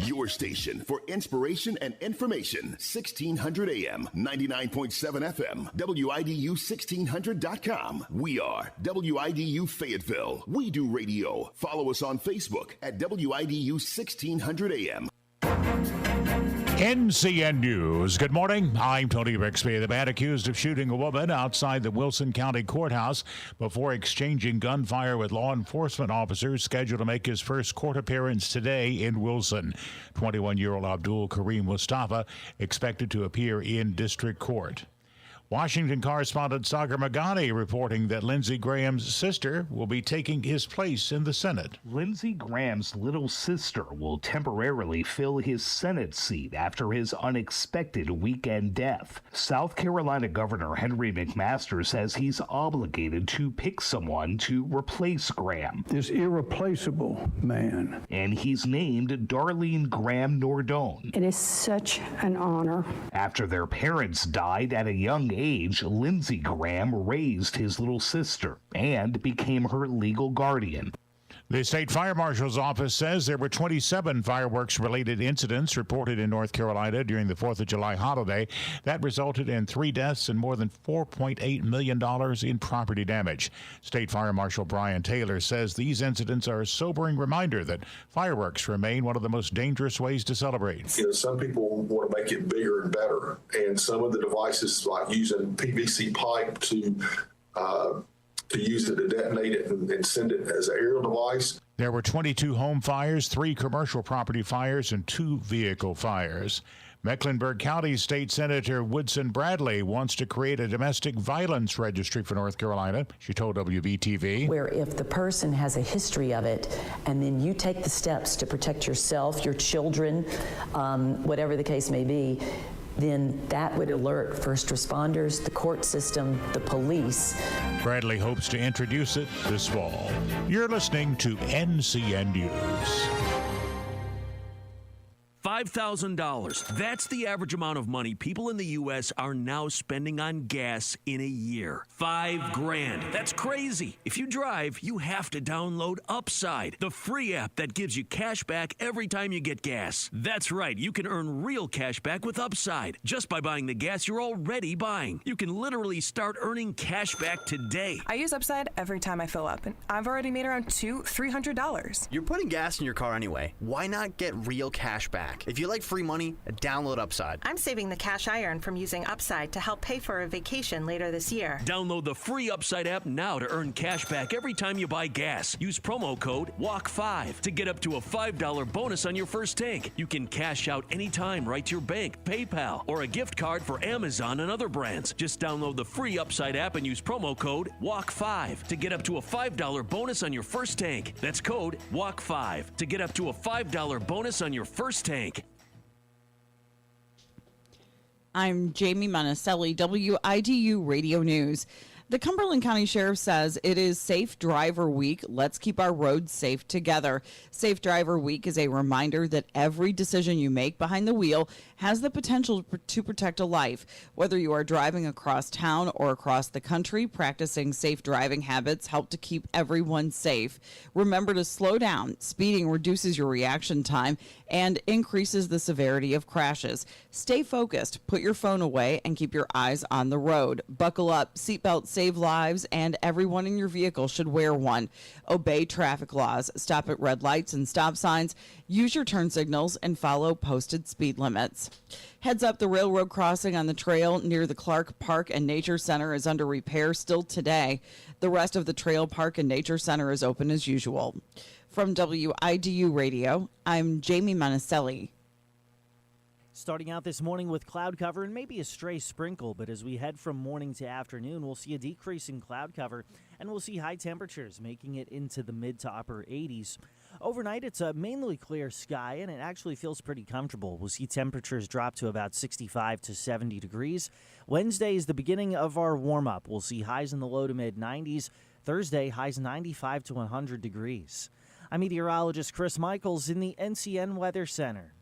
Your station for inspiration and information. 1600 AM, 99.7 FM, WIDU1600.com. We are WIDU Fayetteville. Widu Radio. Follow us on Facebook at WIDU 1600 AM. NCN News. Good morning. I'm Tony Bixby. The man accused of shooting a woman outside the Wilson County Courthouse before exchanging gunfire with law enforcement officers scheduled to make his first court appearance today in Wilson. 21-year-old Abdul Kareem Mustafa expected to appear in district court. Washington correspondent Sagar Magani reporting that Lindsey Graham's sister will be taking his place in the Senate. Lindsey Graham's little sister will temporarily fill his Senate seat after his unexpected weekend death. South Carolina Governor Henry McMaster says he's obligated to pick someone to replace Graham. This irreplaceable man. And he's named Darlene Graham Nordone. It is such an honor. After their parents died at a young age, Lindsey Graham raised his little sister and became her legal guardian. The state fire marshal's office says there were 27 fireworks-related incidents reported in North Carolina during the 4th of July holiday. That resulted in 3 deaths and more than $4.8 million in property damage. State Fire Marshal Brian Taylor says these incidents are a sobering reminder that fireworks remain one of the most dangerous ways to celebrate. Some people want to make it bigger and better, and some of the devices, like using PVC pipe to use it to detonate it and send it as an aerial device. There were 22 home fires, 3 commercial property fires, and 2 vehicle fires. Mecklenburg County State Senator Woodson Bradley wants to create a domestic violence registry for North Carolina. She told WBTV. Where if the person has a history of it, and then you take the steps to protect yourself, your children, whatever the case may be, then that would alert first responders, the court system, the police. Bradley hopes to introduce it this fall. You're listening to NCN News. $5,000. That's the average amount of money people in the U.S. are now spending on gas in a year. $5,000. That's crazy. If you drive, you have to download Upside, the free app that gives you cash back every time you get gas. That's right. You can earn real cash back with Upside just by buying the gas you're already buying. You can literally start earning cash back today. I use Upside every time I fill up, and I've already made around $200-$300. You're putting gas in your car anyway. Why not get real cash back? If you like free money, download Upside. I'm saving the cash I earn from using Upside to help pay for a vacation later this year. Download the free Upside app now to earn cash back every time you buy gas. Use promo code WALK5 to get up to a $5 bonus on your first tank. You can cash out anytime right to your bank, PayPal, or a gift card for Amazon and other brands. Just download the free Upside app and use promo code WALK5 to get up to a $5 bonus on your first tank. That's code WALK5 to get up to a $5 bonus on your first tank. I'm Jamie Monticelli, WIDU Radio News. The Cumberland County Sheriff says it is Safe Driver Week. Let's keep our roads safe together. Safe Driver Week is a reminder that every decision you make behind the wheel has the potential to protect a life. Whether you are driving across town or across the country, practicing safe driving habits help to keep everyone safe. Remember to slow down. Speeding reduces your reaction time and increases the severity of crashes. Stay focused, put your phone away, and keep your eyes on the road. Buckle up, seatbelts save lives, and everyone in your vehicle should wear one. Obey traffic laws, stop at red lights and stop signs, use your turn signals, and follow posted speed limits. Heads up, the railroad crossing on the trail near the Clark Park and Nature Center is under repair still today. The rest of the trail park and nature center is open as usual. From WIDU Radio, I'm Jamie Monticelli. Starting out this morning with cloud cover and maybe a stray sprinkle, but as we head from morning to afternoon, we'll see a decrease in cloud cover and we'll see high temperatures making it into the mid to upper 80s. Overnight, it's a mainly clear sky and it actually feels pretty comfortable. We'll see temperatures drop to about 65 to 70 degrees. Wednesday is the beginning of our warm-up. We'll see highs in the low to mid 90s. Thursday, highs 95 to 100 degrees. I'm meteorologist Chris Michaels in the NCN Weather Center.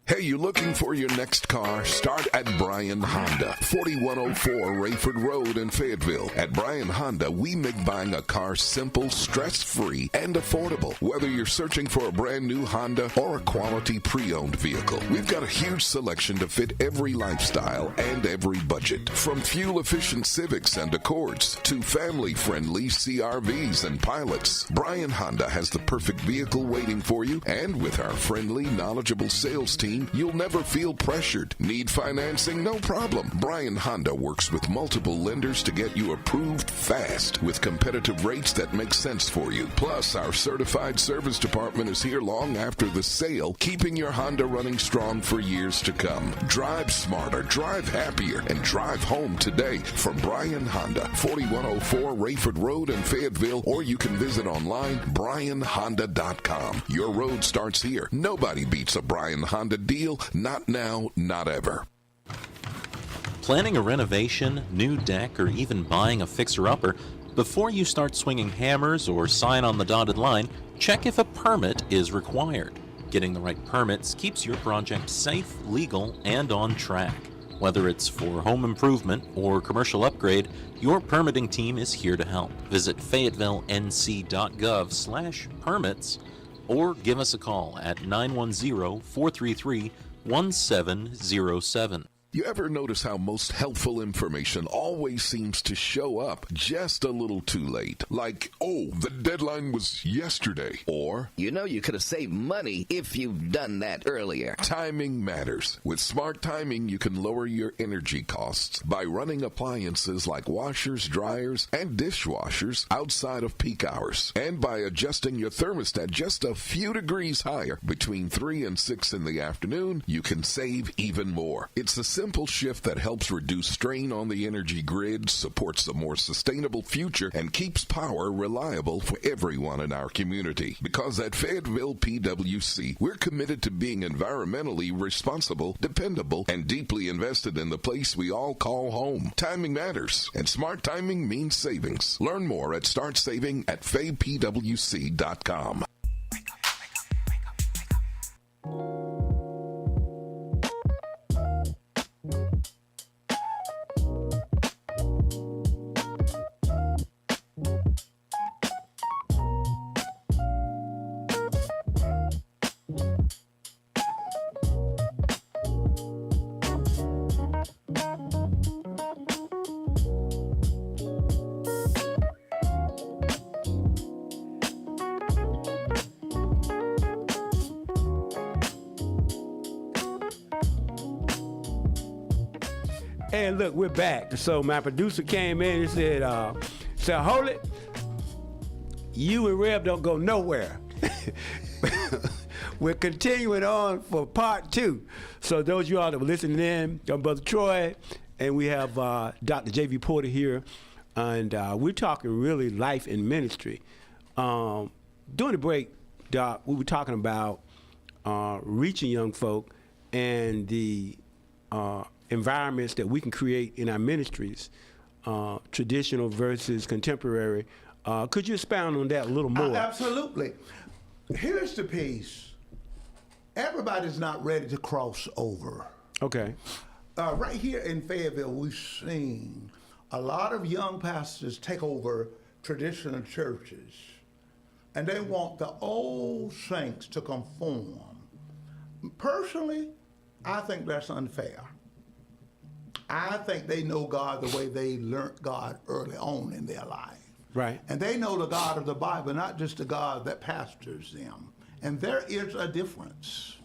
Hey, you looking for your next car? Start at Bryan Honda, 4104 Rayford Road in Fayetteville. At Bryan Honda, we make buying a car simple, stress-free, and affordable. Whether you're searching for a brand new Honda or a quality pre-owned vehicle, we've got a huge selection to fit every lifestyle and every budget. From fuel-efficient Civics and Accords to family-friendly CRVs and Pilots, Bryan Honda has the perfect vehicle waiting for you, and with our friendly, knowledgeable sales team, you'll never feel pressured. Need financing? No problem. Bryan Honda works with multiple lenders to get you approved fast with competitive rates that make sense for you. Plus, our certified service department is here long after the sale, keeping your Honda running strong for years to come. Drive smarter, drive happier, and drive home today from Bryan Honda, 4104 Rayford Road in Fayetteville, or you can visit online, BryanHonda.com. Your road starts here. Nobody beats a Bryan Honda deal, not now, not ever. Planning a renovation, new deck, or even buying a fixer-upper? Before you start swinging hammers or sign on the dotted line, check if a permit is required. Getting the right permits keeps your project safe, legal, and on track. Whether it's for home improvement or commercial upgrade, your permitting team is here to help. Visit FayettelleNC.gov/permits or give us a call at 910-433-1707. You ever notice how most helpful information always seems to show up just a little too late? Like, oh, the deadline was yesterday. Or, you know you could have saved money if you've done that earlier. Timing matters. With smart timing, you can lower your energy costs by running appliances like washers, dryers, and dishwashers outside of peak hours. And by adjusting your thermostat just a few degrees higher between 3 and 6 in the afternoon, you can save even more. It's a simple shift that helps reduce strain on the energy grid, supports a more sustainable future, and keeps power reliable for everyone in our community. Because at Fayetteville PWC, we're committed to being environmentally responsible, dependable, and deeply invested in the place we all call home. Timing matters, and smart timing means savings. Learn more at startsaving@faypwc.com. And look, we're back. So my producer came in and said, hold it. You and Reb don't go nowhere. We're continuing on for part 2. So those of you all that were listening in, I'm Brother Troy, and we have Dr. J.V. Porter here, and we're talking really life and ministry. During the break, Doc, we were talking about reaching young folk and the environments that we can create in our ministries, traditional versus contemporary. Could you expound on that a little more? Absolutely. Here's the piece. Everybody's not ready to cross over. Okay. Right here in Fayetteville, we've seen a lot of young pastors take over traditional churches, and they want the old saints to conform. Personally, I think that's unfair. I think they know God the way they learned God early on in their life. Right. And they know the God of the Bible, not just the God that pastors them. And there is a difference.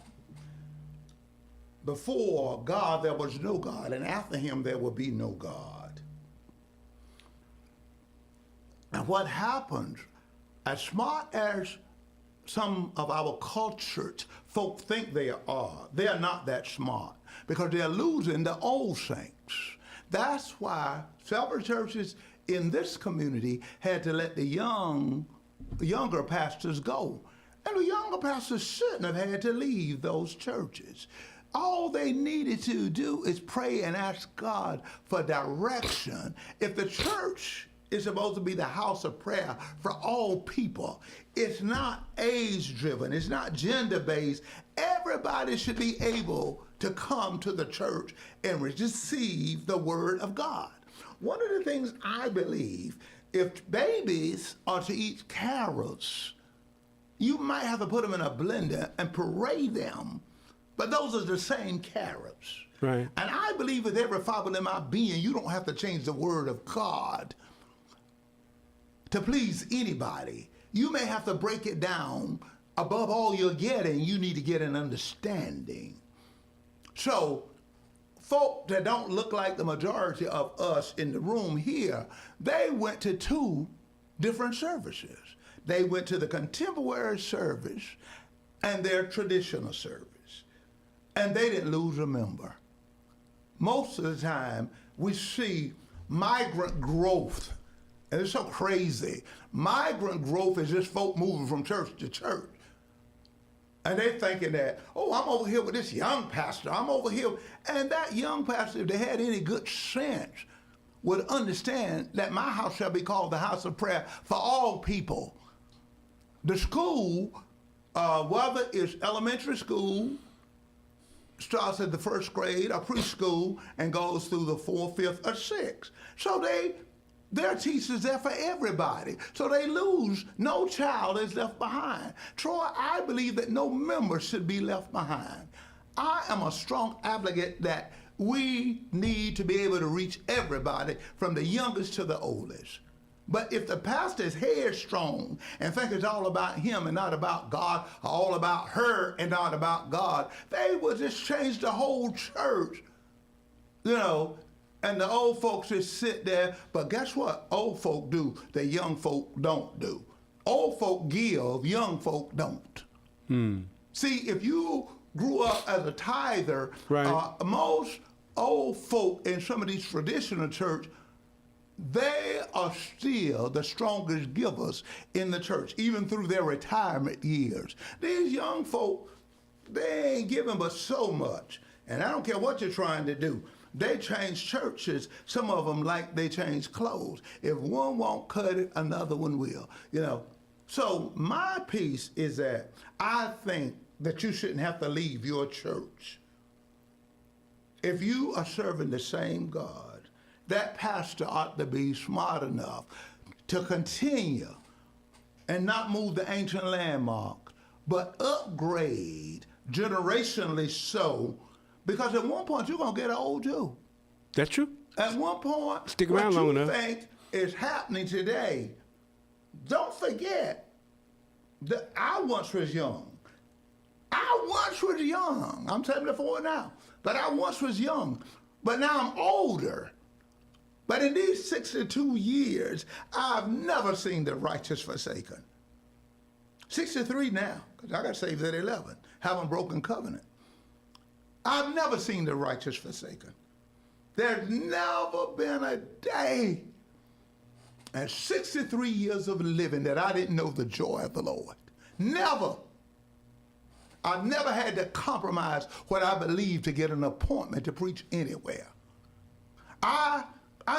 Before God, there was no God, and after him, there will be no God. And what happens, as smart as some of our cultured folk think they are not that smart, because they're losing the old saints. That's why several churches in this community had to let the younger pastors go. And the younger pastors shouldn't have had to leave those churches. All they needed to do is pray and ask God for direction. If the church is supposed to be the house of prayer for all people, it's not age-driven, it's not gender-based. Everybody should be able to come to the church and receive the word of God. One of the things I believe, if babies are to eat carrots, you might have to put them in a blender and puree them, but those are the same carrots. Right. And I believe with every fiber in my being, you don't have to change the word of God to please anybody. You may have to break it down. Above all you're getting, you need to get an understanding. So, folk that don't look like the majority of us in the room here, they went to 2 different services. They went to the contemporary service and their traditional service. And they didn't lose a member. Most of the time, we see migrant growth. And it's so crazy. Migrant growth is just folk moving from church to church. And they're thinking that, oh, I'm over here with this young pastor. I'm over here. And that young pastor, if they had any good sense, would understand that my house shall be called the house of prayer for all people. The school, whether it's elementary school, starts at the first grade or preschool and goes through the 4th, 5th, or 6th. So their teachers there for everybody. So they lose. No child is left behind. Troy, I believe that no member should be left behind. I am a strong advocate that we need to be able to reach everybody from the youngest to the oldest. But if the pastor is headstrong and think it's all about him and not about God, or all about her and not about God, they will just change the whole church, and the old folks just sit there. But guess what? Old folk do that young folk don't do. Old folk give, young folk don't. See, if you grew up as a tither, most old folk in some of these traditional churches, they are still the strongest givers in the church, even through their retirement years. These young folk, they ain't giving but so much. And I don't care what you're trying to do. They change churches, some of them like they change clothes. If one won't cut it, another one will, So my piece is that I think that you shouldn't have to leave your church. If you are serving the same God, that pastor ought to be smart enough to continue and not move the ancient landmark, but upgrade generationally so, because at one point you're going to get old too. That's true. At one point, stick around long enough. What you think is happening today, don't forget that I once was young. I'm 74 now, but I once was young. But now I'm older. But in these 62 years, I've never seen the righteous forsaken. 63 now, because I got saved at 11, haven't broken covenant. I've never seen the righteous forsaken. There's never been a day at 63 years of living that I didn't know the joy of the Lord. Never. I've never had to compromise what I believe to get an appointment to preach anywhere. I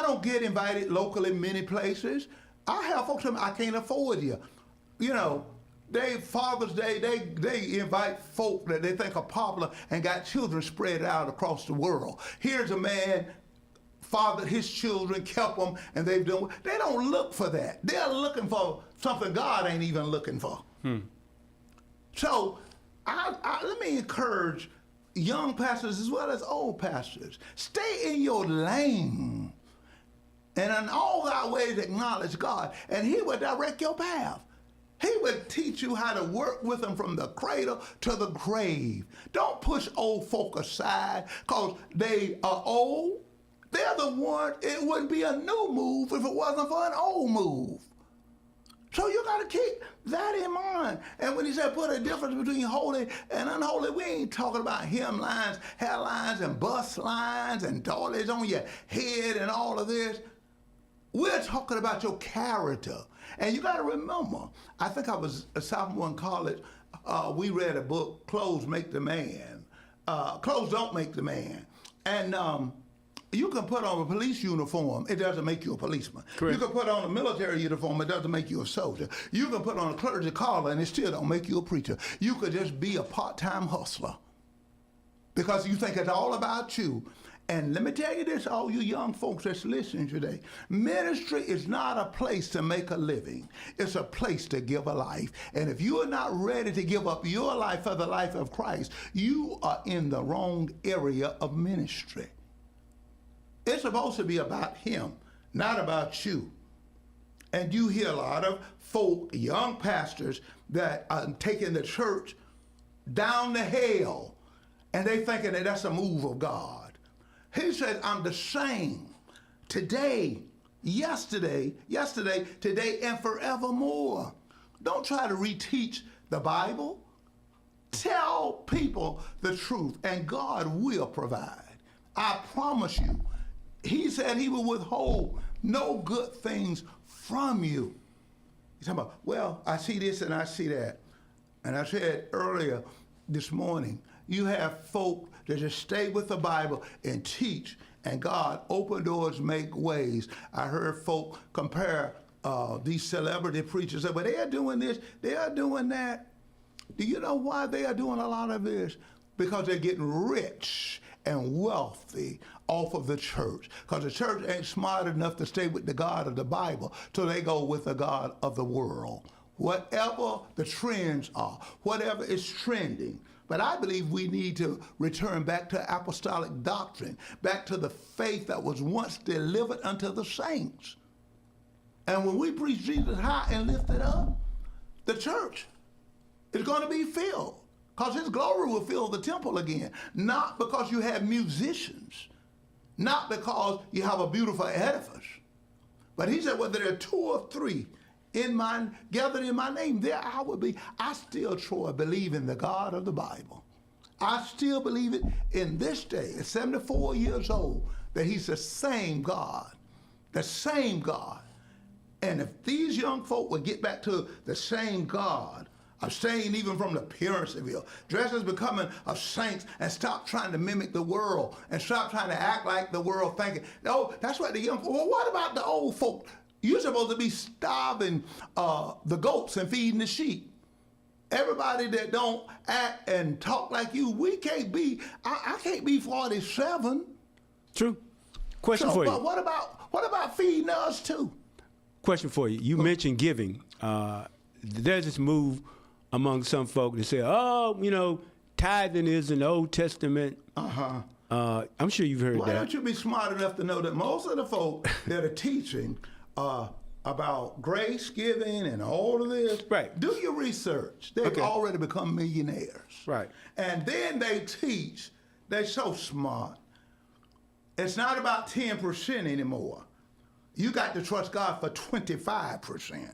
don't get invited locally many places. I have folks tell me I can't afford you. Father's Day, they invite folk that they think are popular and got children spread out across the world. Here's a man, fathered his children, kept them, and they don't look for that. They're looking for something God ain't even looking for. So let me encourage young pastors as well as old pastors. Stay in your lane. And in all thy ways acknowledge God, and he will direct your path. He would teach you how to work with him from the cradle to the grave. Don't push old folk aside because they are old. They're the one, it wouldn't be a new move if it wasn't for an old move. So you got to keep that in mind. And when he said put a difference between holy and unholy, we ain't talking about hemlines, hairlines, and bust lines and doilies on your head and all of this. We're talking about your character. And you got to remember, I think I was a sophomore in college, we read a book, Clothes Make the Man. Clothes don't make the man. And you can put on a police uniform, it doesn't make you a policeman. Correct. You can put on a military uniform, it doesn't make you a soldier. You can put on a clergy collar and it still don't make you a preacher. You could just be a part-time hustler because you think it's all about you. And let me tell you this, all you young folks that's listening today, ministry is not a place to make a living. It's a place to give a life. And if you are not ready to give up your life for the life of Christ, you are in the wrong area of ministry. It's supposed to be about him, not about you. And you hear a lot of folk, young pastors, that are taking the church down to hell, and they thinking that that's a move of God. He said, I'm the same today, yesterday, today, and forevermore. Don't try to reteach the Bible. Tell people the truth, and God will provide. I promise you. He said he will withhold no good things from you. He's talking about, well, I see this and I see that. And I said earlier this morning, you have folk that just stay with the Bible and teach, and God open doors, make ways. I heard folk compare these celebrity preachers, say, well, they are doing this, they are doing that. Do you know why they are doing a lot of this? because they're getting rich and wealthy off of the church. Because the church ain't smart enough to stay with the God of the Bible, so they go with the God of the world. Whatever the trends are, whatever is trending. But I believe we need to return back to apostolic doctrine, back to the faith that was once delivered unto the saints. And when we preach Jesus high and lifted up, the church is going to be filled, because his glory will fill the temple again. Not because you have musicians, not because you have a beautiful edifice. But he said, whether there are 2 or 3 gathered in my name, there I will be. I still, Troy, believe in the God of the Bible. I still believe it in this day, at 74 years old, that he's the same God. The same God. And if these young folk would get back to the same God, abstain even from the appearance of ill, dress as becoming of saints, and stop trying to mimic the world, and stop trying to act like the world thinking. No, that's what the young folk. Well, what about the old folk? You're supposed to be starving the goats and feeding the sheep. Everybody that don't act and talk like you, we can't be. I can't be 47. True. Question for you. But what about feeding us too? Question for you. You mentioned giving. There's this move among some folk to say, tithing is in the Old Testament. I'm sure you've heard that. Why don't you be smart enough to know that most of the folk that are teaching about grace giving and all of this, right? Do your research. They've already become millionaires. Right. And then they teach. They're so smart. It's not about 10% anymore. You got to trust God for 25%.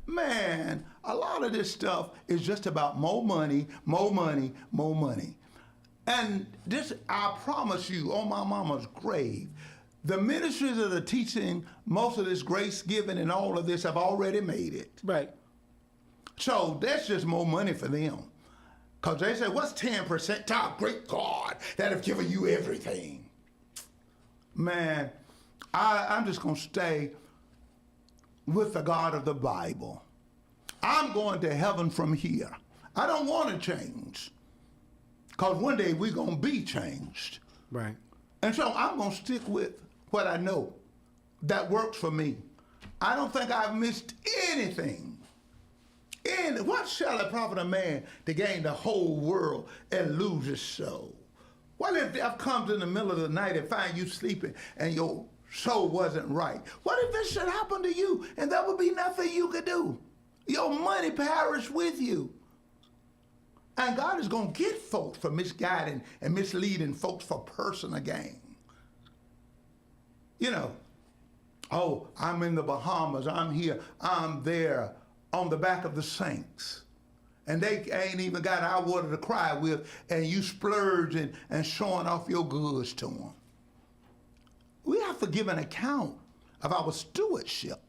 Man, a lot of this stuff is just about more money, more money, more money. And this, I promise you, on my mama's grave, the ministries that are teaching most of this grace giving and all of this have already made it. Right. So that's just more money for them. Because they say, what's 10% to our great God that have given you everything? Man, I'm just going to stay with the God of the Bible. I'm going to heaven from here. I don't want to change. Because one day we're going to be changed. Right. And so I'm going to stick with what I know that works for me. I don't think I've missed anything. What shall it profit a man to gain the whole world and lose his soul? What if death comes in the middle of the night and find you sleeping and your soul wasn't right? What if this should happen to you and there would be nothing you could do? Your money perish with you. And God is going to get folks for misguiding and misleading folks for personal gain. I'm in the Bahamas, I'm here, I'm there on the back of the saints. And they ain't even got our water to cry with, and you splurging and showing off your goods to them. We have to give an account of our stewardship.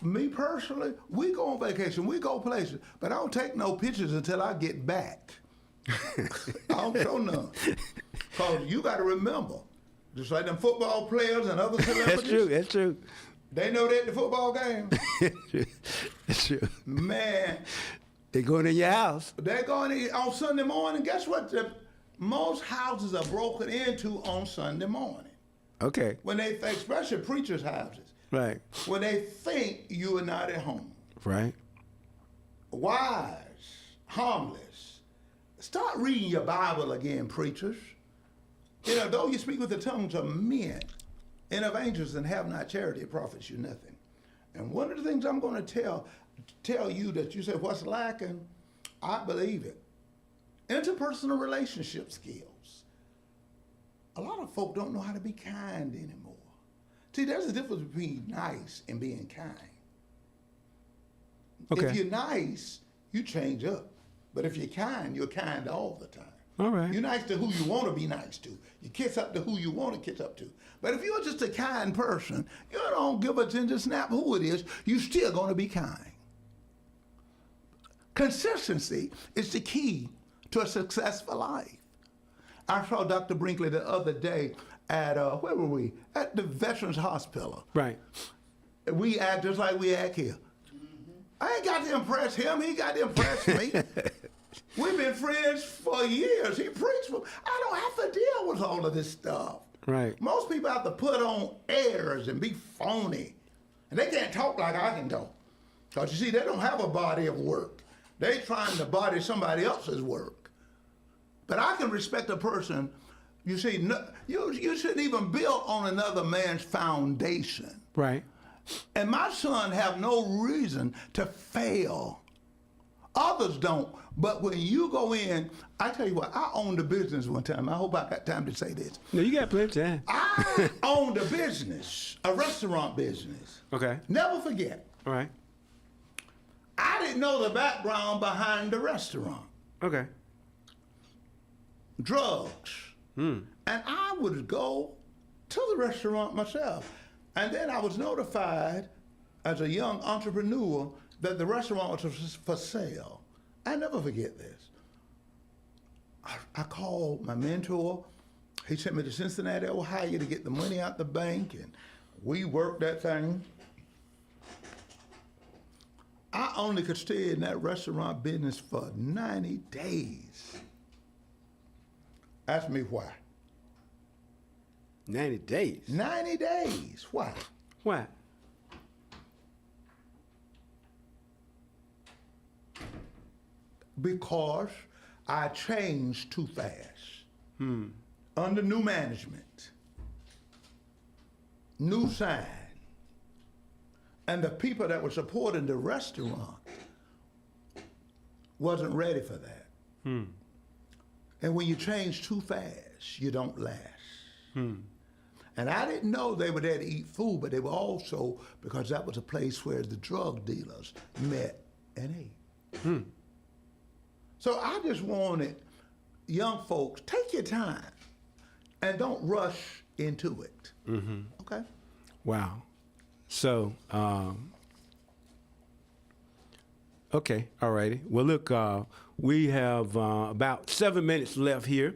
Me personally, we go on vacation, we go places, but I don't take no pictures until I get back. I don't show none. Because you got to remember, just like them football players and other celebrities. That's true. They know that at the football game. That's true. Man. They're going in your house. They're going in on Sunday morning. Guess what? Most houses are broken into on Sunday morning. Okay. When they think, especially preachers' houses. Right. When they think you are not at home. Right. Wives, homeless. Start reading your Bible again, preachers. Though you speak with the tongues of men and of angels and have not charity, it profits you nothing. And one of the things I'm going to tell you that you say, what's lacking? I believe it. Interpersonal relationship skills. A lot of folk don't know how to be kind anymore. See, there's a difference between nice and being kind. Okay. If you're nice, you change up. But if you're kind all the time. All right. You're nice to who you want to be nice to. You kiss up to who you want to kiss up to. But if you're just a kind person, you don't give a ginger snap who it is, you're still going to be kind. Consistency is the key to a successful life. I saw Dr. Brinkley the other day at, where were we? At the Veterans Hospital. Right. We act just like we act here. I ain't got to impress him. He got to impress me. We've been friends for years. He preached for me. I don't have to deal with all of this stuff. Right. Most people have to put on airs and be phony. And they can't talk like I can talk. Because you see, they don't have a body of work. They trying to body somebody else's work. But I can respect a person. You see, you shouldn't even build on another man's foundation. Right. And my son have no reason to fail. Others don't. But when you go in, I tell you what, I owned a business one time. I hope I got time to say this. No, you got plenty of time. I owned a business, a restaurant business. Okay. Never forget. All right. I didn't know the background behind the restaurant. Okay. Drugs. And I would go to the restaurant myself. And then I was notified as a young entrepreneur that the restaurant was for sale. I never forget this. I called my mentor. He sent me to Cincinnati, Ohio to get the money out the bank, and we worked that thing. I only could stay in that restaurant business for 90 days. Ask me why. 90 days? 90 days. Why? Why? Because I changed too fast. Under new management, new sign, and the people that were supporting the restaurant wasn't ready for that. And when you change too fast, you don't last. And I didn't know they were there to eat food, but they were also, because that was a place where the drug dealers met and ate. So I just wanted young folks, take your time and don't rush into it. Okay? Wow. So, okay, all righty. Well, look, we have about 7 minutes left here.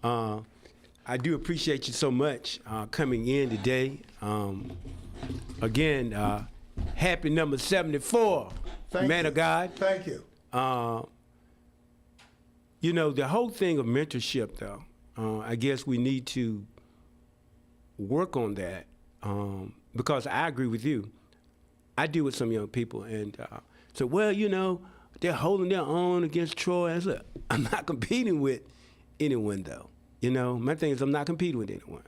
I do appreciate you so much coming in today. Again, happy number 74, man of God. Thank you. You know, the whole thing of mentorship, though, I guess we need to work on that because I agree with you. I deal with some young people and so, well, you know, they're holding their own against Troy. I said, I'm not competing with anyone, though. You know, my thing is I'm not competing with anyone.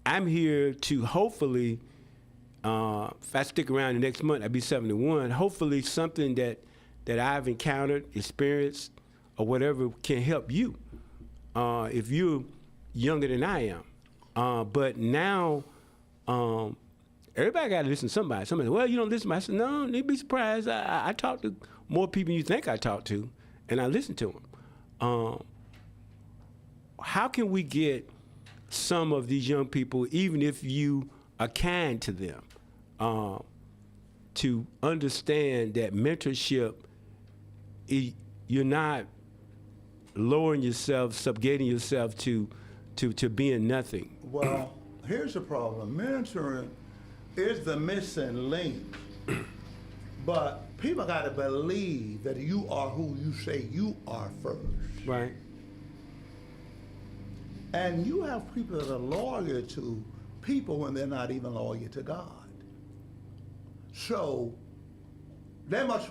I'm here to hopefully, if I stick around the next month, I'll be 71, hopefully something that I've encountered, experienced, or whatever can help you if you're younger than I am. But now, everybody got to listen to somebody. Somebody, well, you don't listen to me. I said, no, you'd be surprised. I talk to more people than you think I talk to, and I listen to them. How can we get some of these young people, even if you are kind to them, to understand that mentorship, you're not lowering yourself, subjugating yourself to being nothing? Well, here's the problem. Mentoring is the missing link. But people got to believe that you are who you say you are first. Right. And you have people that are loyal to people when they're not even loyal to God. So they must,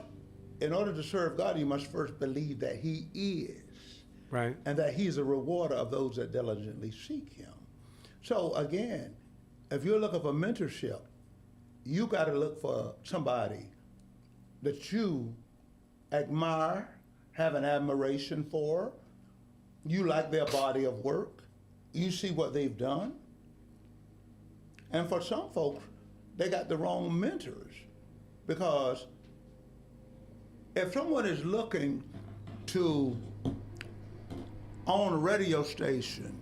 in order to serve God, you must first believe that He is. Right. And that He's a rewarder of those that diligently seek Him. So again, if you're looking for mentorship, you got to look for somebody that you admire, have an admiration for, you like their body of work, you see what they've done. And for some folks, they got the wrong mentors, because if someone is looking to own a radio station,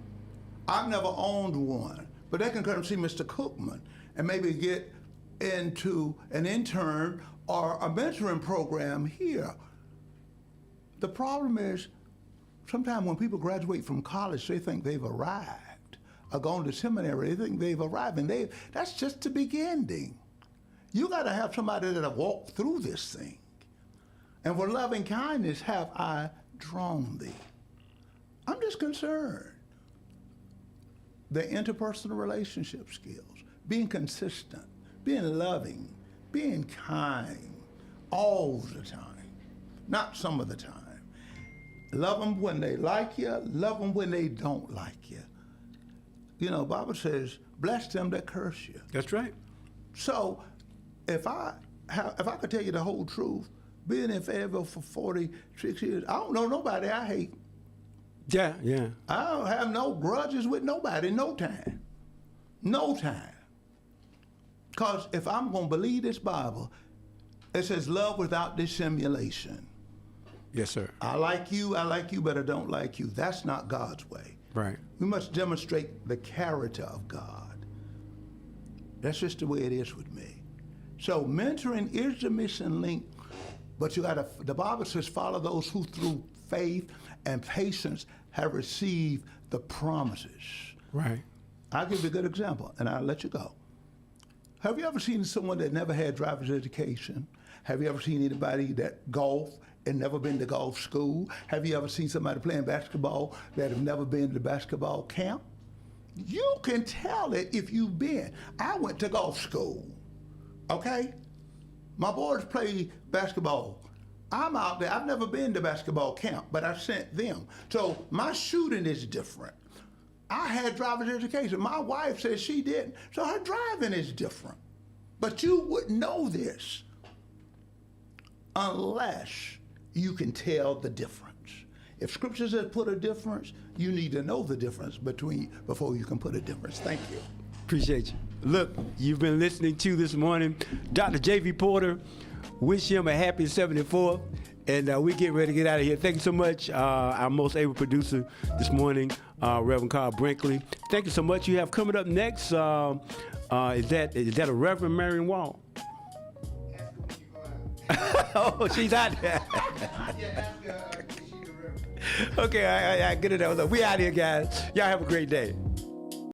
I've never owned one, but they can come see Mr. Cookman and maybe get into an intern or a mentoring program here. The problem is, sometimes when people graduate from college, they think they've arrived, or gone to seminary, they think they've arrived, and that's just the beginning. You gotta have somebody that have walked through this thing. And for loving kindness have I drawn thee. I'm just concerned. The interpersonal relationship skills, being consistent, being loving, being kind all the time, not some of the time. Love them when they like you, love them when they don't like you. You know, Bible says, bless them that curse you. That's right. So if I could tell you the whole truth, being in Fayetteville for 46 years, I don't know nobody I hate. Yeah, yeah. I don't have no grudges with nobody, no time. No time. Because if I'm going to believe this Bible, it says love without dissimulation. Yes, sir. I like you, but I don't like you. That's not God's way. Right. We must demonstrate the character of God. That's just the way it is with me. So mentoring is the missing link, but the Bible says follow those who through faith and patience have received the promises. Right. I'll give you a good example, and I'll let you go. Have you ever seen someone that never had driver's education? Have you ever seen anybody that golf and never been to golf school? Have you ever seen somebody playing basketball that have never been to basketball camp? You can tell it if you've been. I went to golf school, okay? My boys play basketball. I'm out there. I've never been to basketball camp, but I sent them. So my shooting is different. I had driver's education. My wife says she didn't, so her driving is different. But you wouldn't know this unless you can tell the difference. If Scripture says put a difference, you need to know the difference before you can put a difference. Thank you. Appreciate you. Look, you've been listening to this morning Dr. J.V. Porter. Wish him a happy 74th, and we get ready to get out of here. Thank you so much, our most able producer this morning, Reverend Carl Brinkley. Thank you so much. You have coming up next, is that a Reverend Marion Wall? Oh, she's out there. Okay, I get it. We out here, guys. Y'all have a great day.